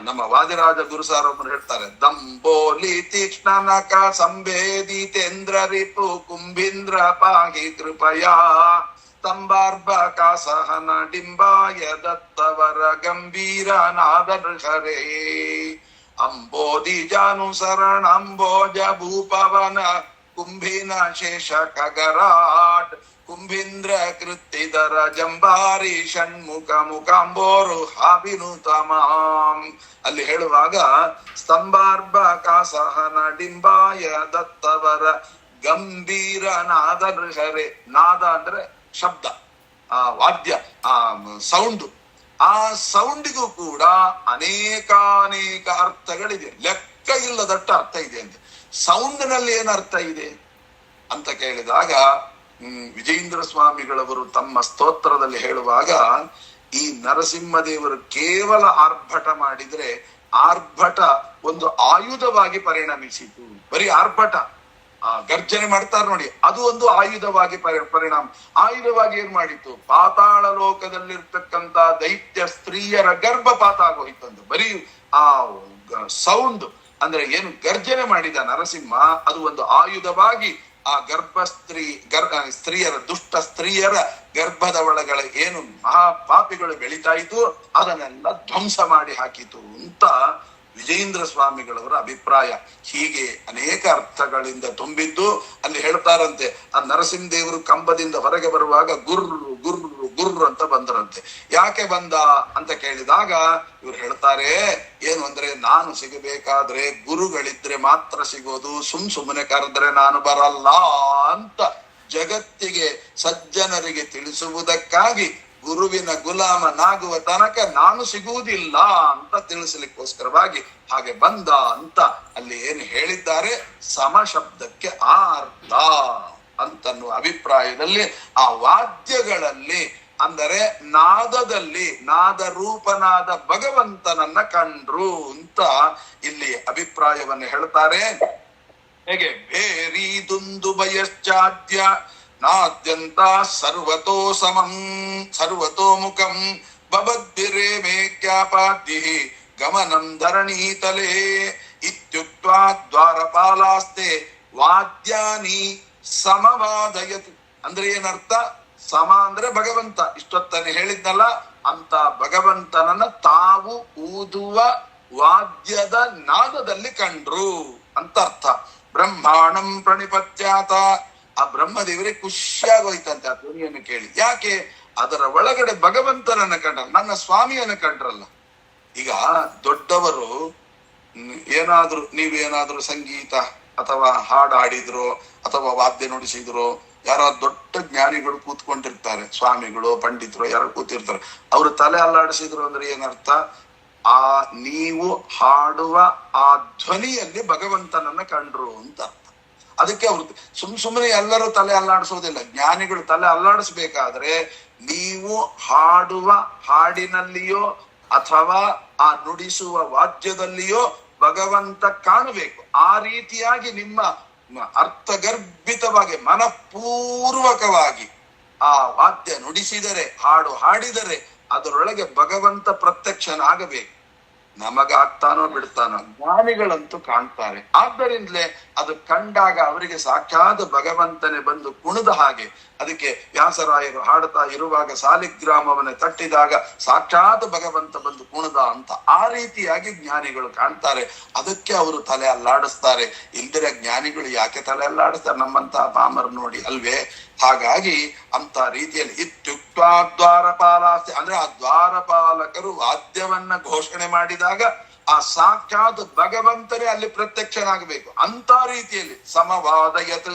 ನಮ್ಮ ವಾದಿರಾಜ ಗುರುಸಾರೊಬ್ಬರು ಹೇಳ್ತಾರೆ, ದಂಬೋಲಿ ತೀಕ್ಷ್ಣ ನಕ ಸಂಭೇದಿತೇಂದ್ರ ರಿಪು ಕುಂಭೀಂದ್ರ ಪಾಹಿ ಕೃಪಯಾ ಸ್ತಂಭಾರ್ಭ ಕಾಸಹನ ಡಿಂಬಾಯ ದತ್ತವರ ಗಂಭೀರ ನಾದ ನೃಹರೇ ಅಂಬೋಧಿ ಜಾನುಸರಣ ಅಂಬೋಜ ಭೂಪವನ ಕುಂಭಿನ ಶೇಷ ಖಗರಾಟ್ ಕುಂಭೀಂದ್ರ ಕೃತ್ತಿದರ ಜಂಬಾರಿ ಷಣ್ಮುಖ ಮುಖಾಂಬೋರು ಹಾಬಿನುತಮಾಂ. ಅಲ್ಲಿ ಹೇಳುವಾಗ ಸ್ತಂಭಾರ್ಭ ಕಾಸಹನ ಡಿಂಬಾಯ ದತ್ತವರ ಗಂಭೀರ ನಾದ ನೃಹರೇ. ನಾದ ಅಂದ್ರೆ ಶಬ್ದ, ಆ ವಾದ್ಯ, ಆ ಸೌಂಡು. ಆ ಸೌಂಡಿಗೂ ಕೂಡ ಅನೇಕಾನೇಕ ಅರ್ಥಗಳಿದೆ, ಲೆಕ್ಕ ಇಲ್ಲದಟ್ಟ ಅರ್ಥ ಇದೆ ಅಂತೆ. ಸೌಂಡ್ನಲ್ಲಿ ಏನು ಅರ್ಥ ಇದೆ ಅಂತ ಕೇಳಿದಾಗ ವಿಜಯೇಂದ್ರ ಸ್ವಾಮಿಗಳವರು ತಮ್ಮ ಸ್ತೋತ್ರದಲ್ಲಿ ಹೇಳುವಾಗ, ಈ ನರಸಿಂಹದೇವರು ಕೇವಲ ಆರ್ಭಟ ಮಾಡಿದ್ರೆ ಆರ್ಭಟ ಒಂದು ಆಯುಧವಾಗಿ ಪರಿಣಮಿಸಿತು. ಬರೀ ಆರ್ಭಟ, ಗರ್ಜನೆ ಮಾಡ್ತಾರೆ ನೋಡಿ, ಅದು ಒಂದು ಆಯುಧವಾಗಿ ಪರಿಣಾಮ. ಆಯುಧವಾಗಿ ಏನ್ ಮಾಡಿತ್ತು? ಪಾತಾಳ ಲೋಕದಲ್ಲಿರ್ತಕ್ಕಂತ ದೈತ್ಯ ಸ್ತ್ರೀಯರ ಗರ್ಭಪಾತ ಆಗೋಯ್ತಂದು. ಬರೀ ಆ ಸೌಂಡ್ ಅಂದ್ರೆ ಏನು ಗರ್ಜನೆ ಮಾಡಿದ ನರಸಿಂಹ, ಅದು ಒಂದು ಆಯುಧವಾಗಿ ಆ ಸ್ತ್ರೀಯರ ದುಷ್ಟ ಸ್ತ್ರೀಯರ ಗರ್ಭದ ಒಳಗಳ ಏನು ಮಹಾಪಾಪಿಗಳು ಬೆಳೀತಾ ಇತ್ತು ಅದನ್ನೆಲ್ಲ ಧ್ವಂಸ ಮಾಡಿ ಹಾಕಿತು ಅಂತ ವಿಜಯೇಂದ್ರ ಸ್ವಾಮಿಗಳವರ ಅಭಿಪ್ರಾಯ. ಹೀಗೆ ಅನೇಕ ಅರ್ಥಗಳಿಂದ ತುಂಬಿದ್ದು. ಅಲ್ಲಿ ಹೇಳ್ತಾರಂತೆ, ಆ ನರಸಿಂಹದೇವರು ಕಂಬದಿಂದ ಹೊರಗೆ ಬರುವಾಗ ಗುರ್ರು ಗುರ್ರು ಗುರ್ರು ಅಂತ ಬಂದರಂತೆ. ಯಾಕೆ ಬಂದ ಅಂತ ಕೇಳಿದಾಗ ಇವ್ರು ಹೇಳ್ತಾರೆ, ಏನು ಅಂದ್ರೆ, ನಾನು ಸಿಗಬೇಕಾದ್ರೆ ಗುರುಗಳಿದ್ರೆ ಮಾತ್ರ ಸಿಗೋದು, ಸುಮ್ಮನೆ ಕರೆದ್ರೆ ನಾನು ಬರಲ್ಲ ಅಂತ ಜಗತ್ತಿಗೆ ಸಜ್ಜನರಿಗೆ ತಿಳಿಸುವುದಕ್ಕಾಗಿ ಗುರುವಿನ ಗುಲಾಮನಾಗುವ ತನಕ ನಾನು ಸಿಗುವುದಿಲ್ಲ ಅಂತ ತಿಳಿಸಲಿಕ್ಕೋಸ್ಕರವಾಗಿ ಹಾಗೆ ಬಂದ ಅಂತ ಅಲ್ಲಿ ಏನು ಹೇಳಿದ್ದಾರೆ. ಸಮ ಶಬ್ದಕ್ಕೆ ಆ ಅರ್ಥ ಅಂತನ್ನುವ ಅಭಿಪ್ರಾಯದಲ್ಲಿ ಆ ವಾದ್ಯಗಳಲ್ಲಿ ಅಂದರೆ ನಾದದಲ್ಲಿ ನಾದ ರೂಪನಾದ ಭಗವಂತನನ್ನ ಕಂಡ್ರು ಅಂತ ಇಲ್ಲಿ ಅಭಿಪ್ರಾಯವನ್ನು ಹೇಳ್ತಾರೆ. ಹೇಗೆ? ಬೇರಿ ದುಂದು ಬಯಶ್ಚಾದ್ಯ ನಾದ್ಯಂತ ಸರ್ವತೋ ಸಮಂ ಸರ್ವತೋ ಮುಖಂ ಬಬದ್ಭಿರೇ ಮೇ ಕ್ಯಾಪಾದ್ಯಿ ಗಮನಂ ಧರಣೀತಲೇ ಇತ್ಯುಕ್ತ್ವಾ ದ್ವಾರಪಾಲಾಸ್ತೆ ವಾದ್ಯಾನಿ ಸಮವಾದಯತ್. ಅಂದ್ರೆ ಏನರ್ಥ? ಸಮ ಅಂದ್ರೆ ಭಗವಂತ, ಇಷ್ಟೊತ್ತನೆ ಹೇಳಿದ್ನಲ್ಲ ಅಂತ ಭಗವಂತನನ್ನ ತಾವು ಊದುವ ವಾದ್ಯದ ನಾದದಲ್ಲಿ ಕಂಡ್ರು ಅಂತ ಅರ್ಥ. ಬ್ರಹ್ಮಾಣಂ ಪ್ರಣಿಪತ್ಯಾತ. ಆ ಬ್ರಹ್ಮದೇವರಿಗೆ ಖುಷಿಯಾಗೋಯ್ತಂತೆ ಆ ಧ್ವನಿಯನ್ನು ಕೇಳಿ. ಯಾಕೆ? ಅದರ ಒಳಗಡೆ ಭಗವಂತನನ್ನ ಕಂಡ್ರಲ್ಲ, ನನ್ನ ಸ್ವಾಮಿಯನ್ನು ಕಂಡ್ರಲ್ಲ. ಈಗ ದೊಡ್ಡವರು ಏನಾದ್ರೂ, ನೀವೇನಾದ್ರೂ ಸಂಗೀತ ಅಥವಾ ಹಾಡು ಹಾಡಿದ್ರು ಅಥವಾ ವಾದ್ಯ ನುಡಿಸಿದ್ರು, ಯಾರೋ ದೊಡ್ಡ ಜ್ಞಾನಿಗಳು ಕೂತ್ಕೊಂಡಿರ್ತಾರೆ, ಸ್ವಾಮಿಗಳು ಪಂಡಿತರು ಯಾರು ಕೂತಿರ್ತಾರೆ, ಅವರು ತಲೆ ಅಲ್ಲಾಡಿಸಿದ್ರು ಅಂದ್ರೆ ಏನರ್ಥ? ಆ ನೀವು ಹಾಡುವ ಆ ಧ್ವನಿಯಲ್ಲಿ ಭಗವಂತನನ್ನ ಕಂಡ್ರು ಅಂತ ಅರ್ಥ. ಅದಕ್ಕೆ ಅವ್ರು ಸುಮ್ಮನೆ ಎಲ್ಲರೂ ತಲೆ ಅಲ್ಲಾಡಿಸೋದಿಲ್ಲ. ಜ್ಞಾನಿಗಳು ತಲೆ ಅಲ್ಲಾಡಿಸ್ಬೇಕಾದ್ರೆ ನೀವು ಹಾಡುವ ಹಾಡಿನಲ್ಲಿಯೋ ಅಥವಾ ಆ ನುಡಿಸುವ ವಾದ್ಯದಲ್ಲಿಯೋ ಭಗವಂತ ಕಾಣಬೇಕು. ಆ ರೀತಿಯಾಗಿ ನಿಮ್ಮ ಅರ್ಥಗರ್ಭಿತವಾಗಿ ಮನಪೂರ್ವಕವಾಗಿ ಆ ವಾದ್ಯ ನುಡಿಸಿದರೆ, ಹಾಡು ಹಾಡಿದರೆ ಅದರೊಳಗೆ ಭಗವಂತ ಪ್ರತ್ಯಕ್ಷನಾಗಬೇಕು. ನಮಗಾಗ್ತಾನೋ ಬಿಡ್ತಾನೋ, ಜ್ಞಾನಿಗಳಂತೂ ಕಾಣ್ತಾರೆ. ಆದ್ದರಿಂದಲೇ ಅದು ಕಂಡಾಗ ಅವರಿಗೆ ಸಾಕ್ಷಾತ್ ಭಗವಂತನೇ ಬಂದು ಕುಣಿದ ಹಾಗೆ. ಅದಕ್ಕೆ ವ್ಯಾಸರಾಯರು ಹಾಡುತ್ತಾ ಇರುವಾಗ ಸಾಲಿಗ್ರಾಮವನ್ನ ತಟ್ಟಿದಾಗ ಸಾಕ್ಷಾತ್ ಭಗವಂತ ಬಂದು ಕುಣಿದ ಅಂತ ಆ ರೀತಿಯಾಗಿ ಜ್ಞಾನಿಗಳು ಕಾಣ್ತಾರೆ. ಅದಕ್ಕೆ ಅವರು ತಲೆ ಅಲ್ಲಾಡಿಸ್ತಾರೆ. ಇಲ್ದಿರ ಜ್ಞಾನಿಗಳು ಯಾಕೆ ತಲೆ ಅಲ್ಲಾಡಿಸ್ತಾರೆ? ನಮ್ಮಂತಹ ಪಾಮರ್ ನೋಡಿ ಅಲ್ವೇ? ಹಾಗಾಗಿ ಅಂತ ರೀತಿಯಲ್ಲಿ ಇತ್ಯುಕ್ತ ದ್ವಾರಪಾಲಾಸ್ತಿ ಅಂದ್ರೆ ಆ ದ್ವಾರಪಾಲಕರು ವಾದ್ಯವನ್ನ ಘೋಷಣೆ ಮಾಡಿದಾಗ ಆ ಸಾಕ್ಷಾತ್ ಭಗವಂತನೇ ಅಲ್ಲಿ ಪ್ರತ್ಯಕ್ಷನಾಗಬೇಕು. ಅಂತ ರೀತಿಯಲ್ಲಿ ಸಮವಾದಯತ್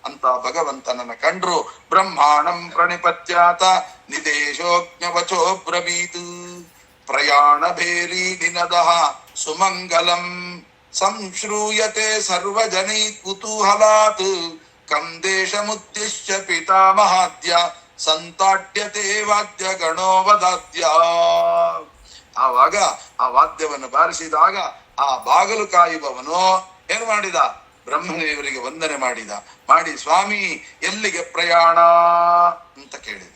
ಅಂತ ಭಗವಂತನನ್ನ ಕಂಡ್ರು. ಬ್ರಹ್ಮಾಣಂ ಪ್ರಣಿಪತ್ಯಾತ ನಿದೇಶೋಜ್ಞವಚೋ ಬ್ರವೀತ್ ಪ್ರಯಾಣ ಭೇರಿ ನಿನದಃ ಸುಮಂಗಲಂ ಸಂಶ್ರೂಯತೆ ಸರ್ವಜನೈ ಕುತೂಹಲಾತ್ ಕಂ ದೇಶಮುದ್ದಿಶ್ಯ ಪಿತಾಮಹಾದ್ಯ ಸಂತಾಡ್ಯತೆ ವಾದ್ಯ ಗಣೋ ವದಾದ್ಯ. ಆವಾಗ ಆ ವಾದ್ಯವನ್ನು ಬಾರಿಸಿದಾಗ ಆ ಬಾಗಲು ಕಾಯುವವನು ಏನು ಮಾಡಿದ? ಬ್ರಹ್ಮದೇವರಿಗೆ ವಂದನೆ ಮಾಡಿ ಸ್ವಾಮಿ ಎಲ್ಲಿಗೆ ಪ್ರಯಾಣ ಅಂತ ಕೇಳಿದ.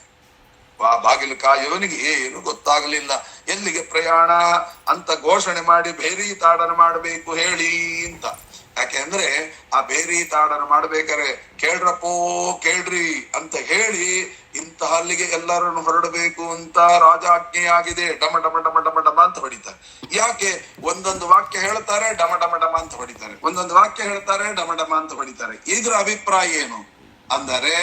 ಆ ಬಾಗಿಲು ಕಾಯುವವನಿಗೆ ಏನು ಗೊತ್ತಾಗಲಿಲ್ಲ. ಎಲ್ಲಿಗೆ ಪ್ರಯಾಣ ಅಂತ ಘೋಷಣೆ ಮಾಡಿ ಭೇರಿ ತಾಡನ ಮಾಡಬೇಕು ಹೇಳಿ ಅಂತ. ಯಾಕೆಂದ್ರೆ ಆ ಬೇರಿ ತಾಡನ ಮಾಡ್ಬೇಕಾರೆ ಕೇಳ್ರಪ್ಪೋ ಕೇಳ್ರಿ ಅಂತ ಹೇಳಿ ಇಂತಹ ಅಲ್ಲಿಗೆ ಎಲ್ಲರನ್ನು ಹೊರಡಬೇಕು ಅಂತ ರಾಜಾಜ್ಞೆಯಾಗಿದೆ. ಡಮ ಡಮ ಡಮ ಡಮ ಡಮ ಅಂತ ಹೊಡಿತಾರೆ. ಯಾಕೆ? ಒಂದೊಂದು ವಾಕ್ಯ ಹೇಳ್ತಾರೆ, ಡಮ ಡಮ ಡಮ ಅಂತ ಹೊಡಿತಾರೆ. ಒಂದೊಂದು ವಾಕ್ಯ ಹೇಳ್ತಾರೆ, ಡಮ ಡಮ ಅಂತ ಹೊಡಿತಾರೆ. ಇದ್ರ ಅಭಿಪ್ರಾಯ ಏನು ಅಂದರೆ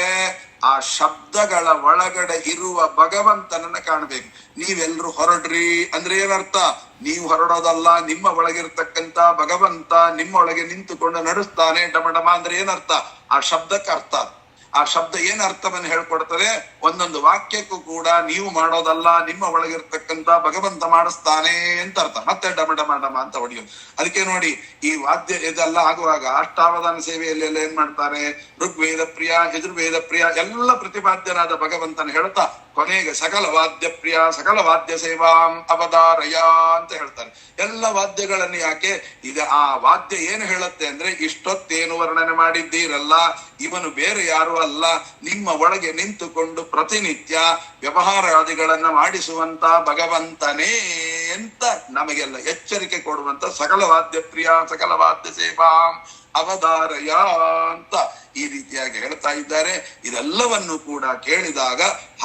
ಆ ಶಬ್ದಗಳ ಒಳಗಡೆ ಇರುವ ಭಗವಂತನನ್ನ ಕಾಣಬೇಕು. ನೀವೆಲ್ರು ಹೊರಡ್ರಿ ಅಂದ್ರೆ ಏನರ್ಥ? ನೀವು ಹೊರಡೋದಲ್ಲ, ನಿಮ್ಮ ಒಳಗಿರ್ತಕ್ಕಂತ ಭಗವಂತ ನಿಮ್ಮ ಒಳಗೆ ನಿಂತುಕೊಂಡು ನಡೆಸ್ತಾನೆ. ಡಮ ಡಮ ಅಂದ್ರೆ ಏನರ್ಥ? ಆ ಶಬ್ದಕ್ಕೆ ಅರ್ಥ. ಆ ಶಬ್ದ ಏನ್ ಅರ್ಥವನ್ನು ಹೇಳ್ಕೊಡ್ತದೆ? ಒಂದೊಂದು ವಾಕ್ಯಕ್ಕೂ ಕೂಡ ನೀವು ಮಾಡೋದಲ್ಲ, ನಿಮ್ಮ ಒಳಗಿರ್ತಕ್ಕಂತ ಭಗವಂತ ಮಾಡಿಸ್ತಾನೆ ಅಂತ ಅರ್ಥ. ಮತ್ತೆ ಡಮ ಡಮ ಡಮ ಅಂತ ಹೊಡಿಯೋದು. ಅದಕ್ಕೆ ನೋಡಿ, ಈ ವಾದ್ಯ ಇದೆಲ್ಲ ಆಗುವಾಗ ಅಷ್ಟಾವಧಾನ ಸೇವೆಯಲ್ಲಿ ಎಲ್ಲ ಏನ್ ಮಾಡ್ತಾರೆ? ಋಗ್ವೇದ ಪ್ರಿಯ, ಯಜುರ್ವೇದ ಪ್ರಿಯ ಎಲ್ಲ ಪ್ರತಿಪಾದ್ಯನಾದ ಭಗವಂತನ ಹೇಳ್ತಾ ಕೊನೆಗೆ ಸಕಲ ವಾದ್ಯ ಪ್ರಿಯ ಸಕಲ ವಾದ್ಯ ಸೇವಾಂ ಅವಧಾರಯ ಅಂತ ಹೇಳ್ತಾರೆ. ಎಲ್ಲ ವಾದ್ಯಗಳನ್ನು ಯಾಕೆ? ಇದು ಆ ವಾದ್ಯ ಏನು ಹೇಳುತ್ತೆ ಅಂದ್ರೆ, ಇಷ್ಟೊತ್ತೇನು ವರ್ಣನೆ ಮಾಡಿದ್ದೀರಲ್ಲ, ಇವನು ಬೇರೆ ಯಾರು ಅಲ್ಲ, ನಿಮ್ಮ ಒಳಗೆ ನಿಂತುಕೊಂಡು ಪ್ರತಿನಿತ್ಯ ವ್ಯವಹಾರಾದಿಗಳನ್ನ ಮಾಡಿಸುವಂತ ಭಗವಂತನೇ ಅಂತ ನಮಗೆಲ್ಲ ಎಚ್ಚರಿಕೆ ಕೊಡುವಂತ ಸಕಲ ವಾದ್ಯ ಪ್ರಿಯ ಸಕಲ ವಾದ್ಯ ಸೇವಾಂ ಅವಧಾರಯ ಅಂತ ಈ ರೀತಿಯಾಗಿ ಹೇಳ್ತಾ ಇದ್ದಾರೆ. ಇದೆಲ್ಲವನ್ನು ಕೂಡ ಕೇಳಿದಾಗ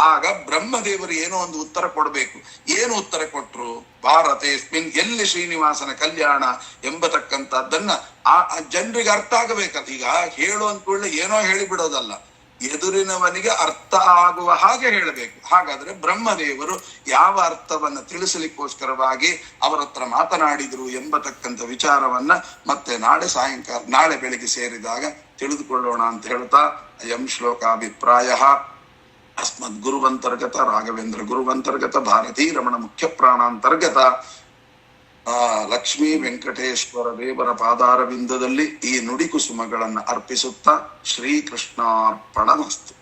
ಆಗ ಬ್ರಹ್ಮದೇವರು ಏನೋ ಒಂದು ಉತ್ತರ ಕೊಡ್ಬೇಕು. ಏನು ಉತ್ತರ ಕೊಟ್ರು? ಭಾರತೇಸ್ಮಿನ್, ಎಲ್ಲಿ ಶ್ರೀನಿವಾಸನ ಕಲ್ಯಾಣ ಎಂಬತಕ್ಕಂಥದ್ದನ್ನ ಆ ಜನರಿಗೆ ಅರ್ಥ ಆಗಬೇಕಂತ. ಈಗ ಹೇಳು ಅಂದ್ಕೊಳ್ಳಿ ಏನೋ ಹೇಳಿಬಿಡೋದಲ್ಲ, ಎದುರಿನವನಿಗೆ ಅರ್ಥ ಆಗುವ ಹಾಗೆ ಹೇಳಬೇಕು. ಹಾಗಾದ್ರೆ ಬ್ರಹ್ಮದೇವರು ಯಾವ ಅರ್ಥವನ್ನ ತಿಳಿಸಲಿಕ್ಕೋಸ್ಕರವಾಗಿ ಅವರ ಹತ್ರ ಮಾತನಾಡಿದ್ರು ಎಂಬತಕ್ಕಂಥ ವಿಚಾರವನ್ನ ಮತ್ತೆ ನಾಳೆ ಬೆಳಿಗ್ಗೆ ಸೇರಿದಾಗ ತಿಳಿದುಕೊಳ್ಳೋಣ ಅಂತ ಹೇಳ್ತಾ, ಅಯಂ ಶ್ಲೋಕಾಭಿಪ್ರಾಯ ಅಸ್ಮದ್ ಗುರುವಂತರ್ಗತ ರಾಘವೇಂದ್ರ ಗುರುವಂತರ್ಗತ ಭಾರತೀ ರಮಣ ಮುಖ್ಯ ಪ್ರಾಣಾಂತರ್ಗತ ಲಕ್ಷ್ಮೀ ವೆಂಕಟೇಶ್ವರ ದೇವರ ಪಾದಾರವಿಂದದಲ್ಲಿ ಈ ನುಡಿ ಕುಸುಮಗಳನ್ನ ಅರ್ಪಿಸುತ್ತಾ ಶ್ರೀಕೃಷ್ಣಾರ್ಪಣಮಸ್ತು.